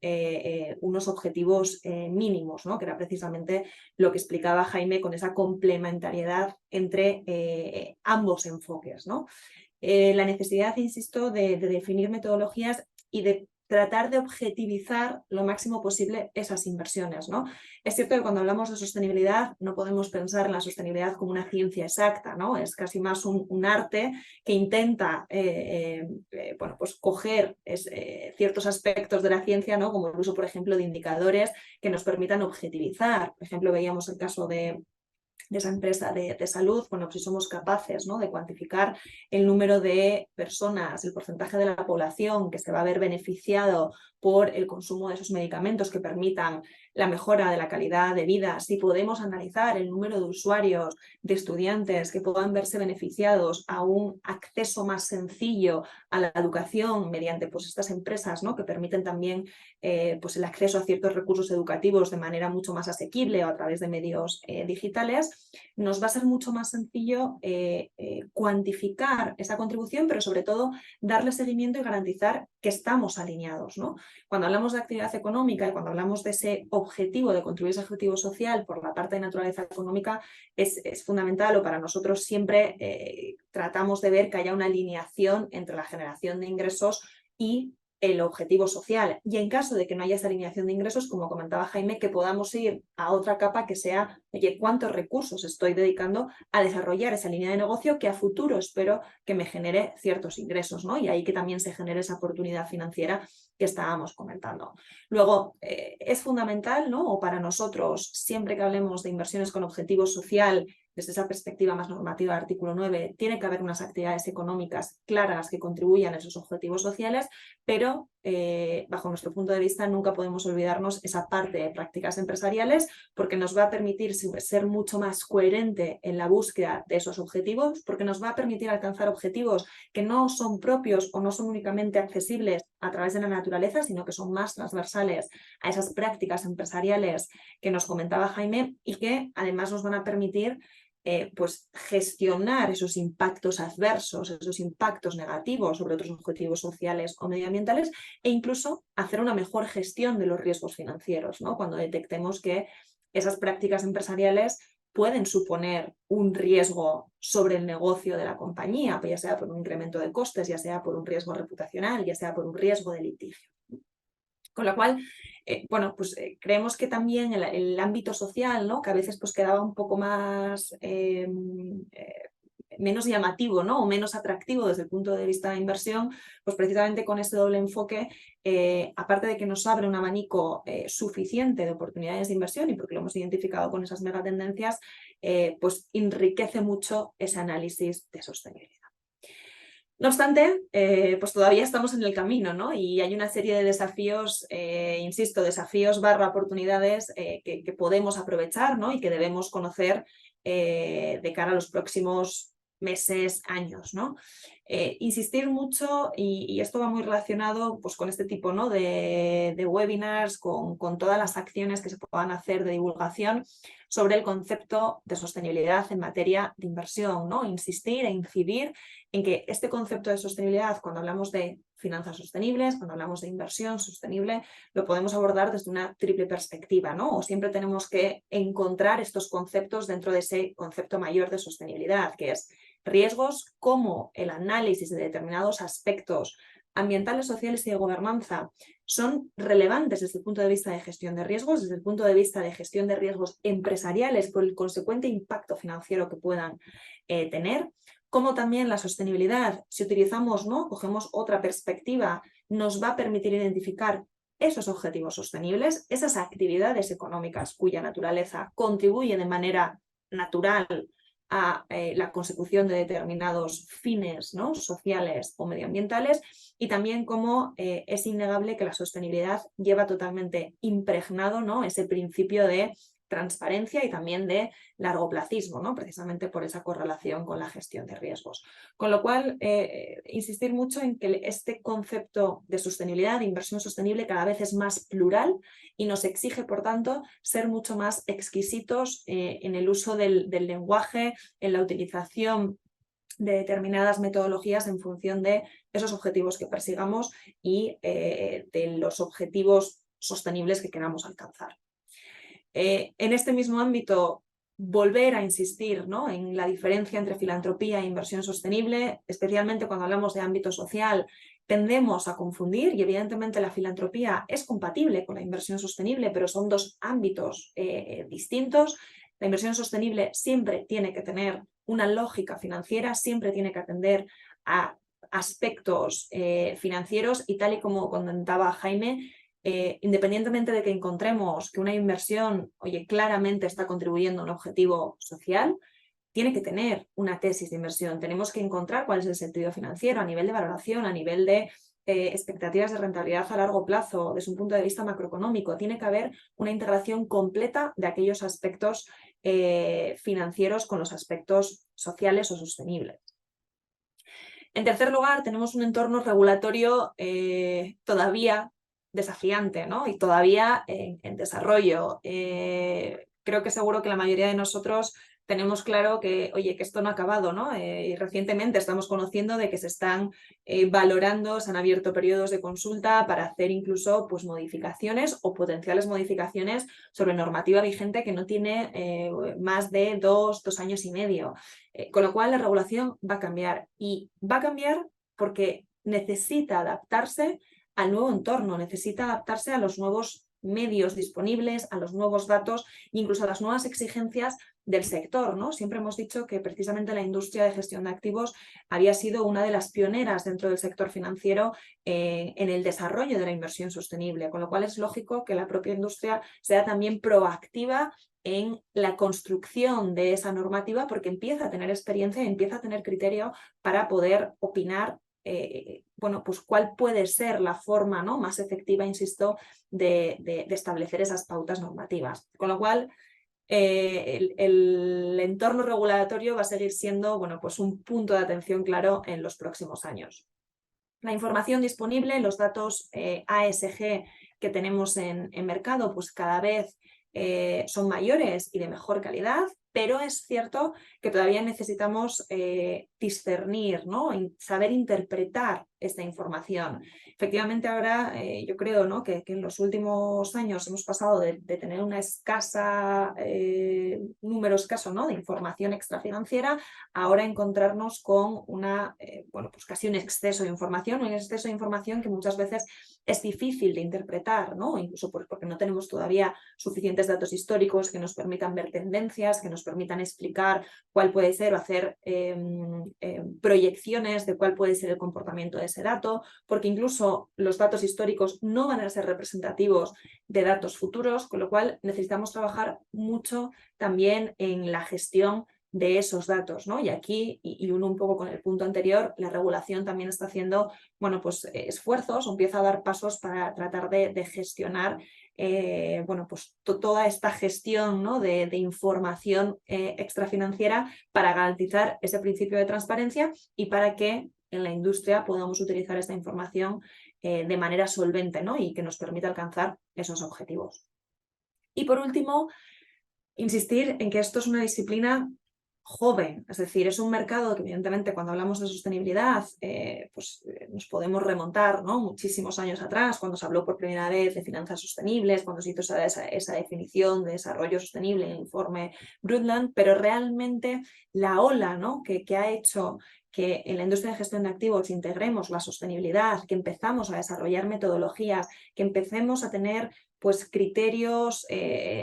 unos objetivos mínimos, ¿no? Que era precisamente lo que explicaba Jaime con esa complementariedad entre ambos enfoques, ¿no? La necesidad, insisto, de definir metodologías y de tratar de objetivizar lo máximo posible esas inversiones, ¿no? Es cierto que cuando hablamos de sostenibilidad no podemos pensar en la sostenibilidad como una ciencia exacta, ¿no? Es casi más un arte que intenta bueno, pues coger ciertos aspectos de la ciencia, ¿no? Como el uso, por ejemplo, de indicadores que nos permitan objetivizar. Por ejemplo, veíamos el caso de esa empresa de salud, bueno, si somos capaces, ¿no? de cuantificar el número de personas, el porcentaje de la población que se va a ver beneficiado por el consumo de esos medicamentos que permitan la mejora de la calidad de vida, si podemos analizar el número de usuarios, de estudiantes que puedan verse beneficiados a un acceso más sencillo a la educación mediante pues, estas empresas, ¿no? que permiten también pues el acceso a ciertos recursos educativos de manera mucho más asequible o a través de medios digitales, nos va a ser mucho más sencillo cuantificar esa contribución, pero sobre todo darle seguimiento y garantizar que estamos alineados, ¿no? Cuando hablamos de actividad económica y cuando hablamos de ese objetivo de contribuir a ese objetivo social por la parte de naturaleza económica, es fundamental, o para nosotros siempre tratamos de ver que haya una alineación entre la generación de ingresos y el objetivo social. Y en caso de que no haya esa alineación de ingresos, como comentaba Jaime, que podamos ir a otra capa que sea, oye, ¿cuántos recursos estoy dedicando a desarrollar esa línea de negocio que a futuro espero que me genere ciertos ingresos, ¿no? Y ahí que también se genere esa oportunidad financiera que estábamos comentando. Luego, es fundamental, ¿no? O para nosotros, siempre que hablemos de inversiones con objetivo social, desde esa perspectiva más normativa del artículo 9, tiene que haber unas actividades económicas claras que contribuyan a esos objetivos sociales, pero bajo nuestro punto de vista nunca podemos olvidarnos esa parte de prácticas empresariales porque nos va a permitir ser mucho más coherente en la búsqueda de esos objetivos, porque nos va a permitir alcanzar objetivos que no son propios o no son únicamente accesibles a través de la naturaleza, sino que son más transversales a esas prácticas empresariales que nos comentaba Jaime y que además nos van a permitir pues gestionar esos impactos adversos, esos impactos negativos sobre otros objetivos sociales o medioambientales e incluso hacer una mejor gestión de los riesgos financieros, ¿no? Cuando detectemos que esas prácticas empresariales pueden suponer un riesgo sobre el negocio de la compañía, pues ya sea por un incremento de costes, ya sea por un riesgo reputacional, ya sea por un riesgo de litigio. Con lo cual, bueno, pues creemos que también el ámbito social, ¿no? que a veces pues quedaba un poco más menos llamativo, ¿no? o menos atractivo desde el punto de vista de inversión, pues precisamente con este doble enfoque, aparte de que nos abre un abanico suficiente de oportunidades de inversión y porque lo hemos identificado con esas megatendencias, pues enriquece mucho ese análisis de sostenibilidad. No obstante, pues todavía estamos en el camino, ¿no? Y hay una serie de desafíos, insisto, desafíos barra oportunidades que podemos aprovechar, ¿no? Y que debemos conocer de cara a los próximos meses, años, ¿no? Insistir mucho, y esto va muy relacionado pues, con este tipo, ¿no? de webinars, con todas las acciones que se puedan hacer de divulgación sobre el concepto de sostenibilidad en materia de inversión, ¿no? Insistir e incidir en que este concepto de sostenibilidad, cuando hablamos de finanzas sostenibles, cuando hablamos de inversión sostenible, lo podemos abordar desde una triple perspectiva, ¿no? O siempre tenemos que encontrar estos conceptos dentro de ese concepto mayor de sostenibilidad, que es riesgos, como el análisis de determinados aspectos ambientales, sociales y de gobernanza son relevantes desde el punto de vista de gestión de riesgos, desde el punto de vista de gestión de riesgos empresariales por el consecuente impacto financiero que puedan tener, como también la sostenibilidad, si utilizamos, ¿no? Cogemos otra perspectiva, nos va a permitir identificar esos objetivos sostenibles, esas actividades económicas cuya naturaleza contribuye de manera natural a la consecución de determinados fines, ¿no? sociales o medioambientales, y también como es innegable que la sostenibilidad lleva totalmente impregnado, ¿no? ese principio de transparencia y también de largoplacismo, ¿no? precisamente por esa correlación con la gestión de riesgos. Con lo cual, insistir mucho en que este concepto de sostenibilidad, de inversión sostenible, cada vez es más plural y nos exige, por tanto, ser mucho más exquisitos en el uso del lenguaje, en la utilización de determinadas metodologías en función de esos objetivos que persigamos y de los objetivos sostenibles que queramos alcanzar. En este mismo ámbito, volver a insistir, ¿no? en la diferencia entre filantropía e inversión sostenible, especialmente cuando hablamos de ámbito social, tendemos a confundir, y evidentemente la filantropía es compatible con la inversión sostenible, pero son dos ámbitos distintos. La inversión sostenible siempre tiene que tener una lógica financiera, siempre tiene que atender a aspectos financieros, y tal y como comentaba Jaime, independientemente de que encontremos que una inversión, oye, claramente está contribuyendo a un objetivo social, tiene que tener una tesis de inversión. Tenemos que encontrar cuál es el sentido financiero a nivel de valoración, a nivel de expectativas de rentabilidad a largo plazo, desde un punto de vista macroeconómico. Tiene que haber una integración completa de aquellos aspectos financieros con los aspectos sociales o sostenibles. En tercer lugar, tenemos un entorno regulatorio todavía desafiante, ¿no? y todavía en desarrollo. Creo que seguro que la mayoría de nosotros tenemos claro que, oye, que esto no ha acabado, ¿no? Y recientemente estamos conociendo de que se están valorando, se han abierto periodos de consulta para hacer incluso pues, modificaciones o potenciales modificaciones sobre normativa vigente que no tiene más de 2 años y medio. Con lo cual la regulación va a cambiar, y va a cambiar porque necesita adaptarse al nuevo entorno, necesita adaptarse a los nuevos medios disponibles, a los nuevos datos e incluso a las nuevas exigencias del sector, ¿no? Siempre hemos dicho que precisamente la industria de gestión de activos había sido una de las pioneras dentro del sector financiero en el desarrollo de la inversión sostenible, con lo cual es lógico que la propia industria sea también proactiva en la construcción de esa normativa, porque empieza a tener experiencia y empieza a tener criterio para poder opinar bueno, pues cuál puede ser la forma, ¿no? más efectiva, insisto, de establecer esas pautas normativas. Con lo cual, el entorno regulatorio va a seguir siendo, bueno, pues un punto de atención claro en los próximos años. La información disponible, los datos ASG que tenemos en mercado, pues cada vez son mayores y de mejor calidad, pero es cierto que todavía necesitamos discernir, ¿no? saber interpretar esta información. Efectivamente, ahora yo creo, ¿no? que en los últimos años hemos pasado de tener una escasa, número escaso, ¿no? de información extrafinanciera, ahora encontrarnos con una, bueno, pues casi un exceso de información que muchas veces es difícil de interpretar, ¿no? Incluso porque no tenemos todavía suficientes datos históricos que nos permitan ver tendencias, que nos permitan explicar cuál puede ser o hacer proyecciones de cuál puede ser el comportamiento de ese dato, porque incluso los datos históricos no van a ser representativos de datos futuros, con lo cual necesitamos trabajar mucho también en la gestión de esos datos, ¿no? Y aquí, y uno un poco con el punto anterior, la regulación también está haciendo, bueno, pues esfuerzos, o empieza a dar pasos para tratar de gestionar bueno, pues toda esta gestión, ¿no? de información extrafinanciera para garantizar ese principio de transparencia y para que en la industria podamos utilizar esta información de manera solvente, ¿no? Y que nos permita alcanzar esos objetivos. Y por último, insistir en que esto es una disciplina joven, es decir, es un mercado que evidentemente cuando hablamos de sostenibilidad nos podemos remontar, ¿no? Muchísimos años atrás, cuando se habló por primera vez de finanzas sostenibles, cuando se hizo esa definición de desarrollo sostenible en el informe Brundtland, pero realmente la ola, ¿no? que ha hecho que en la industria de gestión de activos integremos la sostenibilidad, que empezamos a desarrollar metodologías, que empecemos a tener pues criterios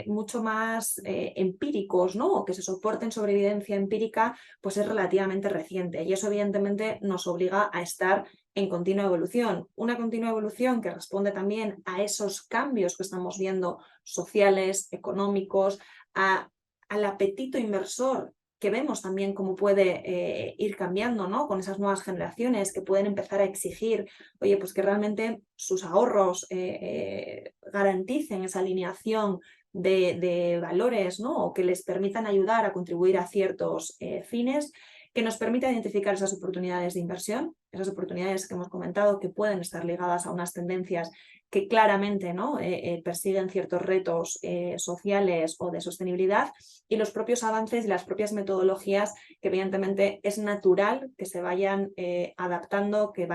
mucho más empíricos, ¿no? O que se soporten sobre evidencia empírica, pues es relativamente reciente. Y eso evidentemente nos obliga a estar en continua evolución. Una continua evolución que responde también a esos cambios que estamos viendo sociales, económicos, al apetito inversor que vemos también cómo puede ir cambiando, ¿no? Con esas nuevas generaciones que pueden empezar a exigir, oye, pues que realmente sus ahorros garanticen esa alineación de valores, ¿no? O que les permitan ayudar a contribuir a ciertos fines, que nos permita identificar esas oportunidades de inversión, esas oportunidades que hemos comentado que pueden estar ligadas a unas tendencias que claramente, ¿no? Persiguen ciertos retos sociales o de sostenibilidad, y los propios avances y las propias metodologías que evidentemente es natural que se vayan adaptando, que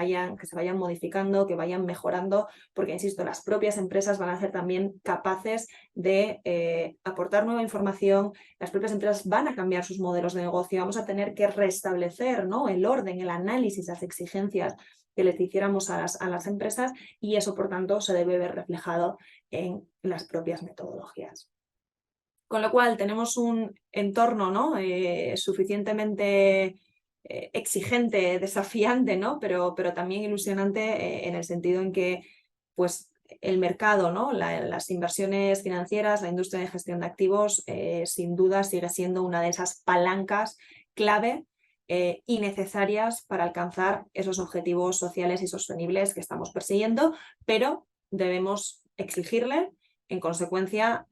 se vayan modificando, que vayan mejorando, porque insisto, las propias empresas van a ser también capaces de aportar nueva información, las propias empresas van a cambiar sus modelos de negocio, vamos a tener que restablecer, ¿no? el orden, el análisis, las exigencias que les hiciéramos a las empresas, y eso por tanto se debe ver reflejado en las propias metodologías. Con lo cual tenemos un entorno, ¿no? Suficientemente exigente, desafiante, ¿no? pero también ilusionante en el sentido en que pues, el mercado, ¿no? Las inversiones financieras, la industria de gestión de activos, sin duda sigue siendo una de esas palancas clave y necesarias para alcanzar esos objetivos sociales y sostenibles que estamos persiguiendo, pero debemos exigirle en consecuencia,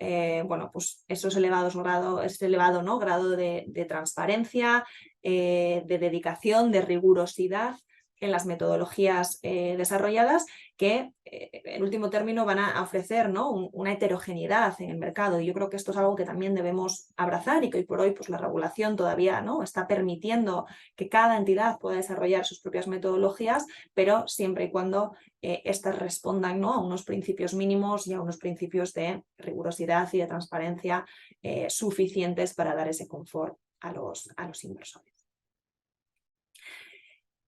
bueno, pues esos ese elevado, ¿no? grado de transparencia, de dedicación, de rigurosidad en las metodologías desarrolladas, que en último término van a ofrecer, ¿no? una heterogeneidad en el mercado. Y yo creo que esto es algo que también debemos abrazar, y que hoy por hoy pues, la regulación todavía, ¿no? está permitiendo que cada entidad pueda desarrollar sus propias metodologías, pero siempre y cuando estas respondan, ¿no? a unos principios mínimos y a unos principios de rigurosidad y de transparencia suficientes para dar ese confort a los inversores.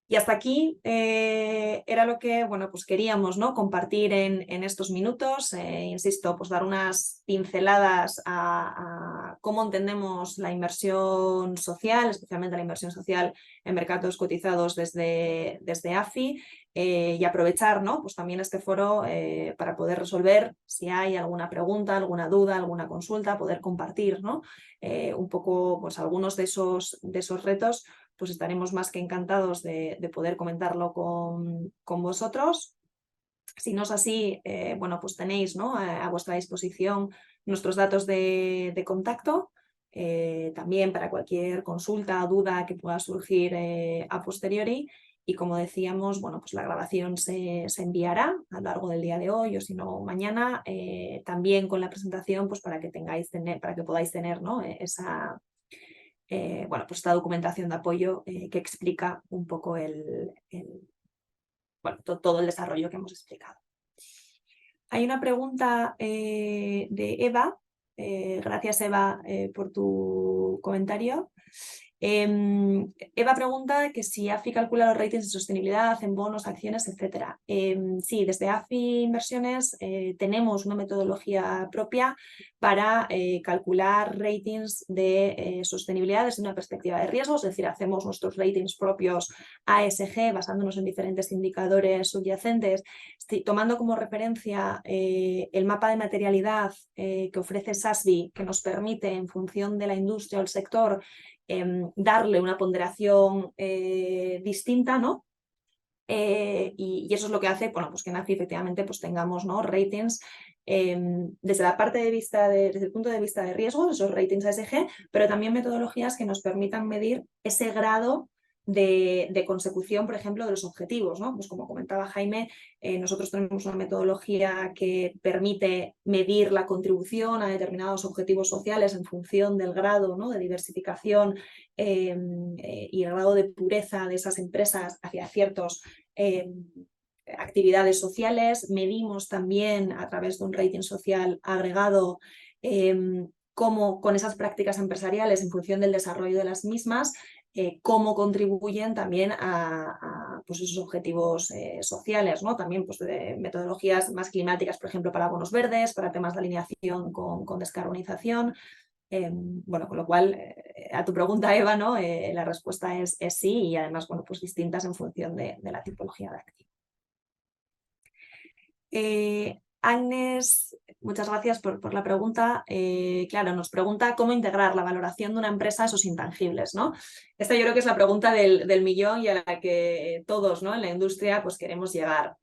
Y hasta aquí era lo que bueno, pues queríamos, ¿no? compartir en estos minutos. Insisto, pues dar unas pinceladas a cómo entendemos la inversión social, especialmente la inversión social en mercados cotizados desde AFI, y aprovechar, ¿no? pues también este foro para poder resolver si hay alguna pregunta, alguna duda, alguna consulta, poder compartir, ¿no? Un poco pues, algunos de esos retos, pues estaremos más que encantados de poder comentarlo con vosotros. Si no es así, bueno, pues tenéis, ¿no? a vuestra disposición nuestros datos de contacto, también para cualquier consulta o duda que pueda surgir a posteriori. Y como decíamos, bueno, pues la grabación se enviará a lo largo del día de hoy, o si no mañana, también con la presentación, pues para que podáis tener, ¿no? Bueno, pues esta documentación de apoyo que explica un poco bueno, todo el desarrollo que hemos explicado. Hay una pregunta de Eva. Gracias, Eva, por tu comentario. Eva pregunta que si AFI calcula los ratings de sostenibilidad en bonos, acciones, etc. Sí, desde AFI Inversiones tenemos una metodología propia para calcular ratings de sostenibilidad desde una perspectiva de riesgo, es decir, hacemos nuestros ratings propios ASG basándonos en diferentes indicadores subyacentes, tomando como referencia el mapa de materialidad que ofrece SASB, que nos permite, en función de la industria o el sector, darle una ponderación distinta, ¿no? Y eso es lo que hace, bueno, pues que en ACFI efectivamente pues tengamos, ¿no?, ratings desde la parte de vista desde el punto de vista de riesgos, esos ratings ESG, pero también metodologías que nos permitan medir ese grado de consecución, por ejemplo, de los objetivos, ¿no? Pues como comentaba Jaime, nosotros tenemos una metodología que permite medir la contribución a determinados objetivos sociales en función del grado, ¿no?, de diversificación y el grado de pureza de esas empresas hacia ciertos actividades sociales. Medimos también a través de un rating social agregado cómo con esas prácticas empresariales en función del desarrollo de las mismas, cómo contribuyen también a pues esos objetivos sociales, ¿no? También pues, de metodologías más climáticas, por ejemplo, para bonos verdes, para temas de alineación con descarbonización. Bueno, con lo cual, a tu pregunta, Eva, ¿no? La respuesta es sí, y además, bueno, pues distintas en función de la tipología de activo. Agnes, muchas gracias por la pregunta. Claro, nos pregunta cómo integrar la valoración de una empresa a esos intangibles, ¿no? Esta yo creo que es la pregunta del millón y a la que todos, ¿no?, en la industria pues queremos llegar.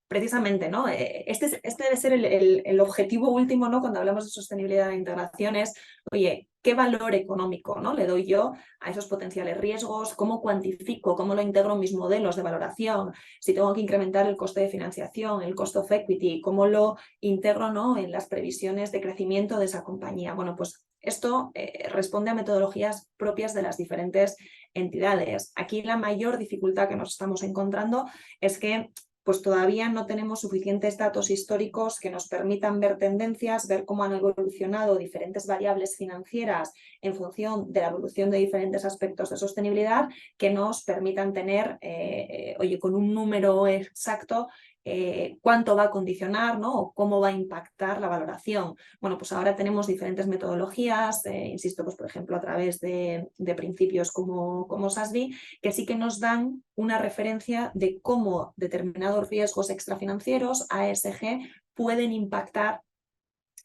Precisamente, ¿no? Este debe ser el objetivo último, ¿no?, cuando hablamos de sostenibilidad e integración es, oye, ¿qué valor económico, ¿no?, le doy yo a esos potenciales riesgos? ¿Cómo cuantifico? ¿Cómo lo integro en mis modelos de valoración? Si tengo que incrementar el coste de financiación, el cost of equity, ¿cómo lo integro, ¿no?, en las previsiones de crecimiento de esa compañía? Bueno, pues esto responde a metodologías propias de las diferentes entidades. Aquí la mayor dificultad que nos estamos encontrando es que pues todavía no tenemos suficientes datos históricos que nos permitan ver tendencias, ver cómo han evolucionado diferentes variables financieras en función de la evolución de diferentes aspectos de sostenibilidad que nos permitan tener, oye, con un número exacto, cuánto va a condicionar, ¿no?, o cómo va a impactar la valoración. Bueno, pues ahora tenemos diferentes metodologías, insisto, pues por ejemplo a través de principios como SASB, que sí que nos dan una referencia de cómo determinados riesgos extrafinancieros, ASG, pueden impactar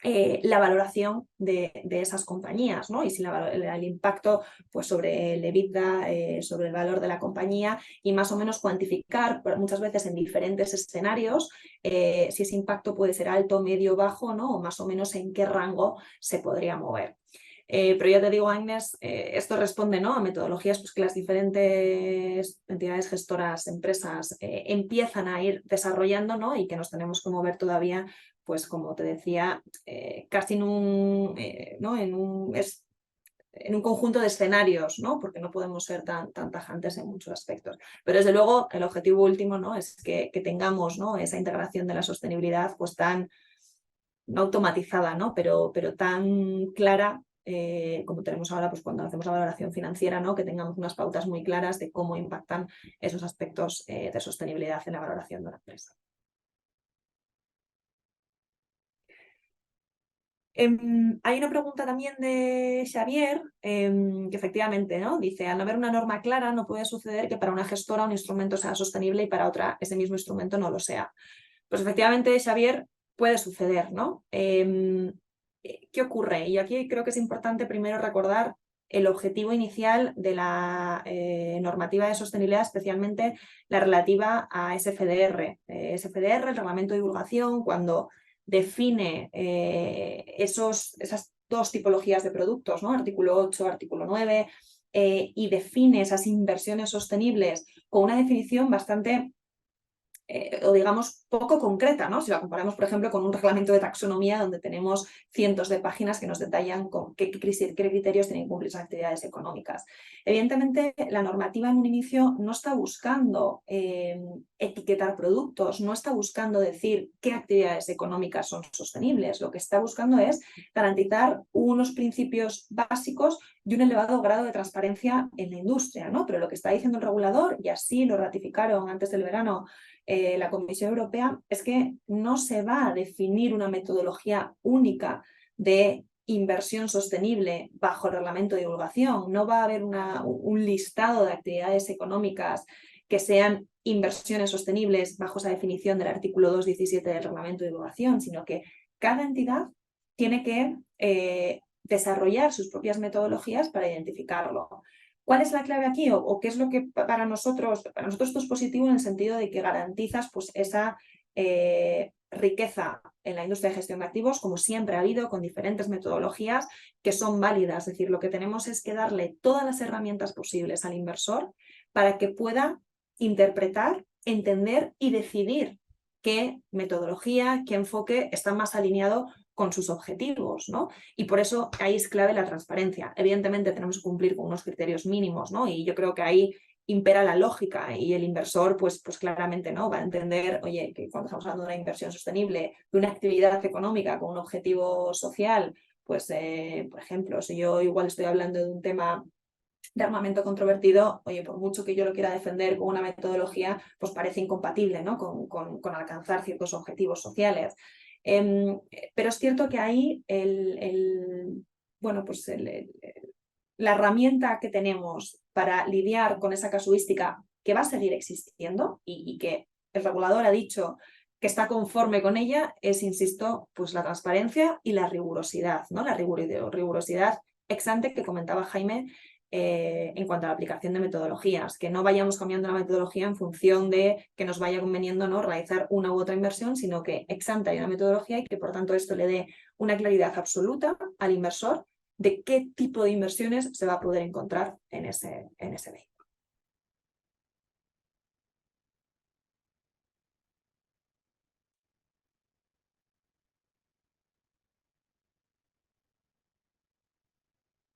la valoración de esas compañías, ¿no? Y si el impacto pues, sobre el EBITDA, sobre el valor de la compañía, y más o menos cuantificar muchas veces en diferentes escenarios si ese impacto puede ser alto, medio, bajo, ¿no?, o más o menos en qué rango se podría mover. Pero ya te digo, Agnes, esto responde, ¿no?, a metodologías pues, que las diferentes entidades gestoras, empresas, empiezan a ir desarrollando, ¿no?, y que nos tenemos que mover todavía, pues como te decía, casi en un conjunto de escenarios, ¿no?, porque no podemos ser tan tajantes en muchos aspectos. Pero desde luego el objetivo último, ¿no?, es que tengamos, ¿no?, esa integración de la sostenibilidad pues tan, no automatizada, ¿no?, pero tan clara como tenemos ahora pues cuando hacemos la valoración financiera, ¿no?, que tengamos unas pautas muy claras de cómo impactan esos aspectos de sostenibilidad en la valoración de una empresa. Hay una pregunta también de Xavier, que efectivamente, ¿no?, dice, al no haber una norma clara no puede suceder que para una gestora un instrumento sea sostenible y para otra ese mismo instrumento no lo sea. Pues efectivamente, Xavier, puede suceder, ¿no? ¿Qué ocurre? Y aquí creo que es importante primero recordar el objetivo inicial de la normativa de sostenibilidad, especialmente la relativa a SFDR. SFDR, el Reglamento de Divulgación, cuando define esas dos tipologías de productos, ¿no?, artículo 8, artículo 9, y define esas inversiones sostenibles con una definición bastante o digamos poco concreta, ¿no? Si la comparamos, por ejemplo, con un reglamento de taxonomía donde tenemos cientos de páginas que nos detallan con qué criterios tienen que cumplir esas actividades económicas. Evidentemente, la normativa en un inicio no está buscando etiquetar productos, no está buscando decir qué actividades económicas son sostenibles. Lo que está buscando es garantizar unos principios básicos y un elevado grado de transparencia en la industria, ¿no? Pero lo que está diciendo el regulador, y así lo ratificaron antes del verano la Comisión Europea, es que no se va a definir una metodología única de inversión sostenible bajo el reglamento de divulgación. No va a haber un listado de actividades económicas que sean inversiones sostenibles bajo esa definición del artículo 2.17 del reglamento de divulgación, sino que cada entidad tiene que desarrollar sus propias metodologías para identificarlo. ¿Cuál es la clave aquí? ¿O qué es lo que para nosotros esto es positivo en el sentido de que garantizas pues, esa riqueza en la industria de gestión de activos, como siempre ha habido, con diferentes metodologías que son válidas? Es decir, lo que tenemos es que darle todas las herramientas posibles al inversor para que pueda interpretar, entender y decidir qué metodología, qué enfoque está más alineado con sus objetivos, ¿no? Y por eso ahí es clave la transparencia. Evidentemente tenemos que cumplir con unos criterios mínimos, ¿no? Y yo creo que ahí impera la lógica y el inversor pues claramente no va a entender, oye, que cuando estamos hablando de una inversión sostenible, de una actividad económica con un objetivo social, pues por ejemplo, si yo igual estoy hablando de un tema de armamento controvertido, oye, por mucho que yo lo quiera defender con una metodología, pues parece incompatible, ¿no? con alcanzar ciertos objetivos sociales. Pero es cierto que ahí bueno, pues la herramienta que tenemos para lidiar con esa casuística que va a seguir existiendo y que el regulador ha dicho que está conforme con ella es, insisto, pues la transparencia y la rigurosidad, ¿no? La rigurosidad ex ante que comentaba Jaime en cuanto a la aplicación de metodologías, que no vayamos cambiando la metodología en función de que nos vaya conveniendo, ¿no?, realizar una u otra inversión, sino que ex ante hay una metodología y que por tanto esto le dé una claridad absoluta al inversor de qué tipo de inversiones se va a poder encontrar en ese vehículo.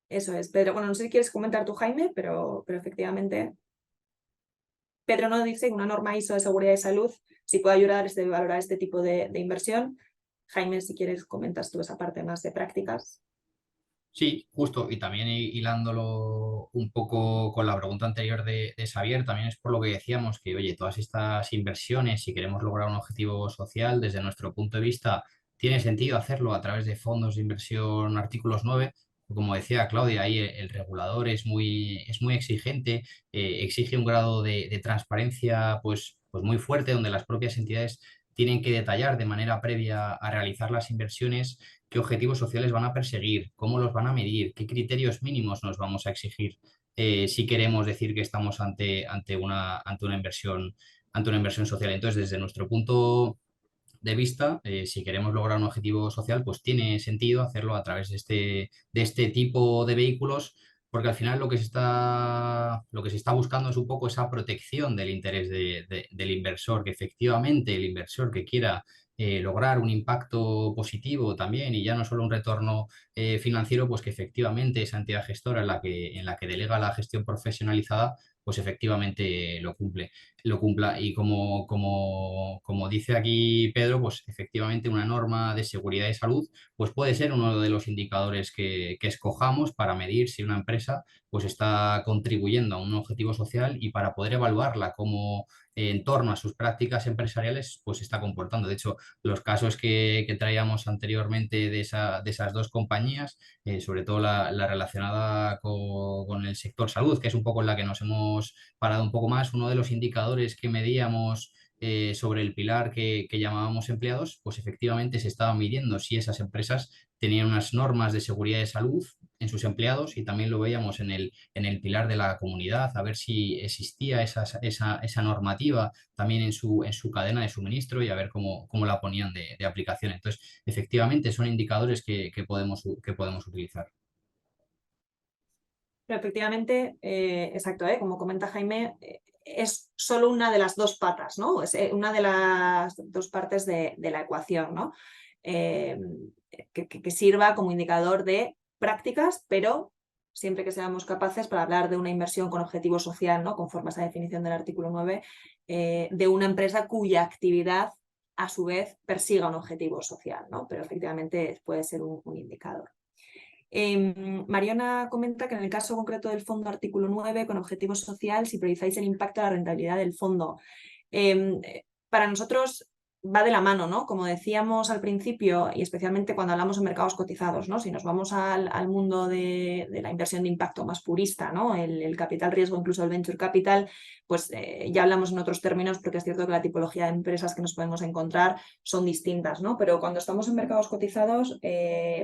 Eso es, Pedro. Bueno, no sé si quieres comentar tú, Jaime, pero efectivamente Pedro nos dice que una norma ISO de seguridad y salud sí puede ayudar a valorar este tipo de inversión. Jaime, si quieres, comentas tú esa parte más de prácticas. Sí, justo, y también hilándolo un poco con la pregunta anterior de Xavier, también es por lo que decíamos que, oye, todas estas inversiones, si queremos lograr un objetivo social, desde nuestro punto de vista, tiene sentido hacerlo a través de fondos de inversión artículos 9. Como decía Claudia, ahí el regulador es muy exigente, exige un grado de transparencia pues muy fuerte, donde las propias entidades tienen que detallar de manera previa a realizar las inversiones qué objetivos sociales van a perseguir, cómo los van a medir, qué criterios mínimos nos vamos a exigir si queremos decir que estamos ante una inversión social. Entonces, desde nuestro punto de vista, si queremos lograr un objetivo social, pues tiene sentido hacerlo a través de este tipo de vehículos, porque al final lo que se está buscando es un poco esa protección del interés del inversor, que efectivamente el inversor que quiera lograr un impacto positivo también y ya no solo un retorno financiero, pues que efectivamente esa entidad gestora en la que delega la gestión profesionalizada, pues efectivamente lo cumpla. Y como dice aquí Pedro, pues efectivamente una norma de seguridad y salud pues puede ser uno de los indicadores que escojamos para medir si una empresa pues está contribuyendo a un objetivo social y para poder evaluarla como en torno a sus prácticas empresariales pues se está comportando. De hecho, los casos que traíamos anteriormente de esas dos compañías, sobre todo la relacionada con el sector salud, que es un poco en la que nos hemos parado un poco más, uno de los indicadores que medíamos sobre el pilar que llamábamos empleados, pues efectivamente se estaba midiendo si esas empresas tenían unas normas de seguridad y salud en sus empleados y también lo veíamos en el pilar de la comunidad, a ver si existía esa normativa también en su cadena de suministro y a ver cómo la ponían de aplicación. Entonces, efectivamente son indicadores que podemos utilizar. Pero efectivamente, exacto, como comenta Jaime, es solo una de las dos patas, ¿no? Es una de las dos partes de la ecuación, ¿no? Que sirva como indicador de prácticas, pero siempre que seamos capaces para hablar de una inversión con objetivo social, ¿no?, conforme a esa definición del artículo 9, de una empresa cuya actividad a su vez persiga un objetivo social, ¿no? Pero efectivamente puede ser un indicador. Mariona comenta que en el caso concreto del fondo artículo 9, con objetivo social, si priorizáis el impacto de la rentabilidad del fondo. Para nosotros va de la mano, ¿no? Como decíamos al principio, y especialmente cuando hablamos de mercados cotizados, ¿no? Si nos vamos al mundo de la inversión de impacto más purista, ¿no? El capital riesgo, incluso el venture capital, pues ya hablamos en otros términos, porque es cierto que la tipología de empresas que nos podemos encontrar son distintas, ¿no? Pero cuando estamos en mercados cotizados,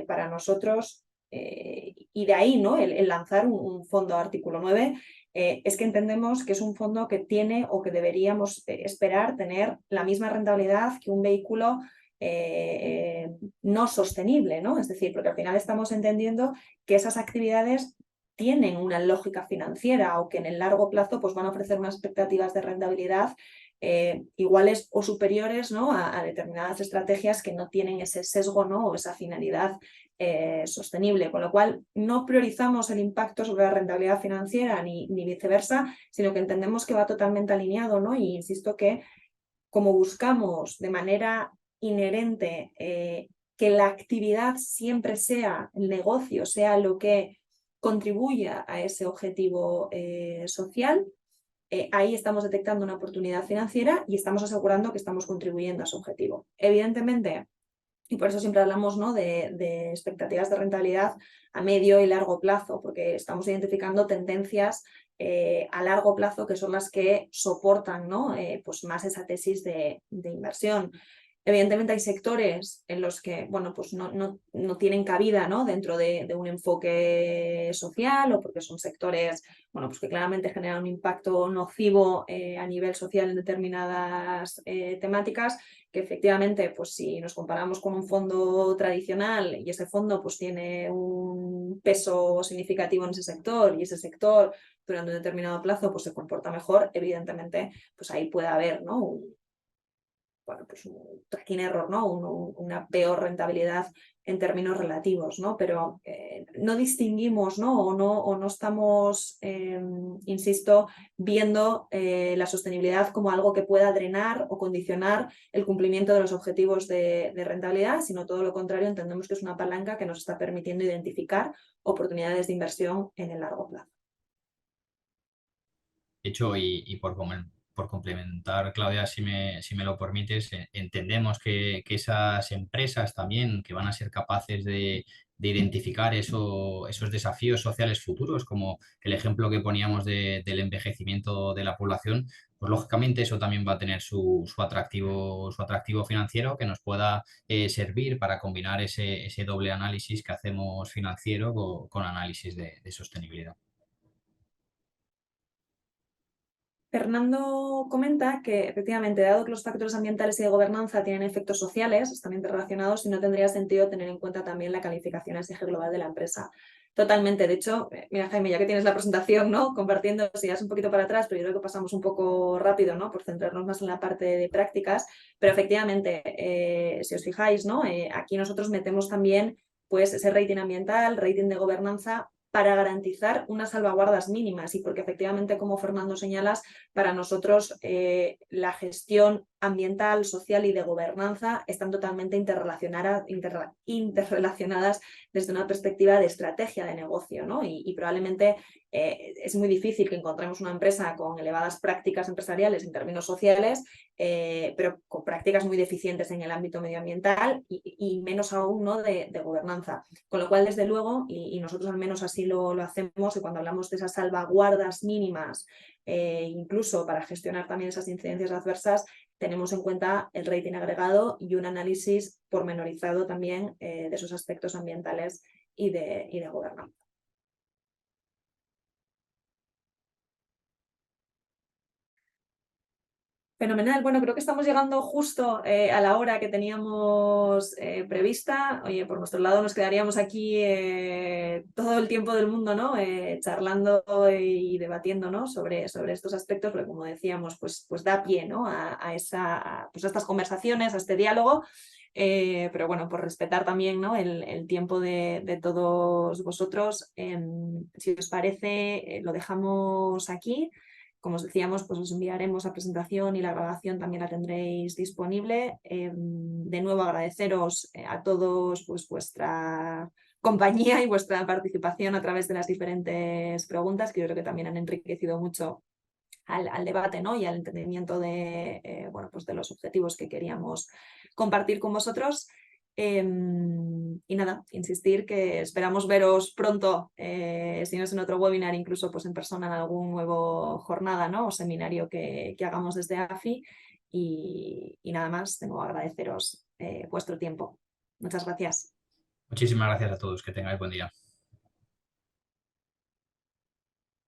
para nosotros y de ahí, ¿no?, el lanzar un fondo artículo 9, es que entendemos que es un fondo que tiene o que deberíamos esperar tener la misma rentabilidad que un vehículo no sostenible, ¿no? Es decir, porque al final estamos entendiendo que esas actividades tienen una lógica financiera o que en el largo plazo pues, van a ofrecer unas expectativas de rentabilidad iguales o superiores, ¿no?, a determinadas estrategias que no tienen ese sesgo, ¿no?, o esa finalidad sostenible, con lo cual no priorizamos el impacto sobre la rentabilidad financiera ni viceversa, sino que entendemos que va totalmente alineado, ¿no? Y insisto que como buscamos de manera inherente que la actividad siempre sea el negocio, sea lo que contribuya a ese objetivo social, ahí estamos detectando una oportunidad financiera y estamos asegurando que estamos contribuyendo a su objetivo. Evidentemente, y por eso siempre hablamos, ¿no?, de expectativas de rentabilidad a medio y largo plazo, porque estamos identificando tendencias a largo plazo que son las que soportan, ¿no?, pues más esa tesis de inversión. Evidentemente hay sectores en los que bueno, pues no tienen cabida, ¿no?, dentro de un enfoque social o porque son sectores bueno, pues que claramente generan un impacto nocivo a nivel social en determinadas temáticas, que efectivamente pues si nos comparamos con un fondo tradicional y ese fondo pues tiene un peso significativo en ese sector y ese sector durante un determinado plazo pues se comporta mejor, evidentemente pues ahí puede haber, ¿no?, bueno, pues un tracking error, ¿no?, una peor rentabilidad en términos relativos, ¿no? Pero no distinguimos, ¿no?, o no estamos, insisto, viendo la sostenibilidad como algo que pueda drenar o condicionar el cumplimiento de los objetivos de rentabilidad, sino todo lo contrario, entendemos que es una palanca que nos está permitiendo identificar oportunidades de inversión en el largo plazo. De hecho, por complementar, Claudia, si me lo permites, entendemos que esas empresas también que van a ser capaces de identificar esos desafíos sociales futuros, como el ejemplo que poníamos del envejecimiento de la población, pues lógicamente eso también va a tener su atractivo financiero que nos pueda servir para combinar ese doble análisis que hacemos financiero con análisis de sostenibilidad. Fernando comenta que efectivamente, dado que los factores ambientales y de gobernanza tienen efectos sociales, están interrelacionados y no tendría sentido tener en cuenta también la calificación SG global de la empresa. Totalmente. De hecho, mira, Jaime, ya que tienes la presentación, ¿no?, compartiendo, si ya es un poquito para atrás, pero yo creo que pasamos un poco rápido, ¿no?, por centrarnos más en la parte de prácticas, pero efectivamente, si os fijáis, ¿no?, aquí nosotros metemos también pues ese rating ambiental, rating de gobernanza, para garantizar unas salvaguardas mínimas y porque efectivamente, como Fernando señalas, para nosotros la gestión ambiental, social y de gobernanza están totalmente interrelacionadas desde una perspectiva de estrategia de negocio, ¿no? Y probablemente es muy difícil que encontremos una empresa con elevadas prácticas empresariales en términos sociales, pero con prácticas muy deficientes en el ámbito medioambiental y menos aún, ¿no?, de gobernanza. Con lo cual, desde luego, y nosotros al menos así lo hacemos, y cuando hablamos de esas salvaguardas mínimas, incluso para gestionar también esas incidencias adversas, tenemos en cuenta el rating agregado y un análisis pormenorizado también de esos aspectos ambientales y de gobernanza. Fenomenal. Bueno, creo que estamos llegando justo a la hora que teníamos prevista. Oye, por nuestro lado nos quedaríamos aquí todo el tiempo del mundo, ¿no?, charlando y debatiendo, ¿no?, sobre estos aspectos, porque como decíamos, pues da pie, ¿no?, a estas conversaciones, a este diálogo. Pero bueno, por respetar también, ¿no?, el tiempo de todos vosotros, si os parece, lo dejamos aquí. Como os decíamos, pues os enviaremos la presentación y la grabación también la tendréis disponible. De nuevo agradeceros a todos pues, vuestra compañía y vuestra participación a través de las diferentes preguntas, que yo creo que también han enriquecido mucho al debate, ¿no?, y al entendimiento de, bueno, pues de los objetivos que queríamos compartir con vosotros. Y nada, insistir que esperamos veros pronto, si no es en otro webinar, incluso pues en persona en algún nuevo jornada, ¿no?, o seminario que hagamos desde AFI. Y nada más, de nuevo agradeceros vuestro tiempo. Muchas gracias. Muchísimas gracias a todos, que tengáis buen día.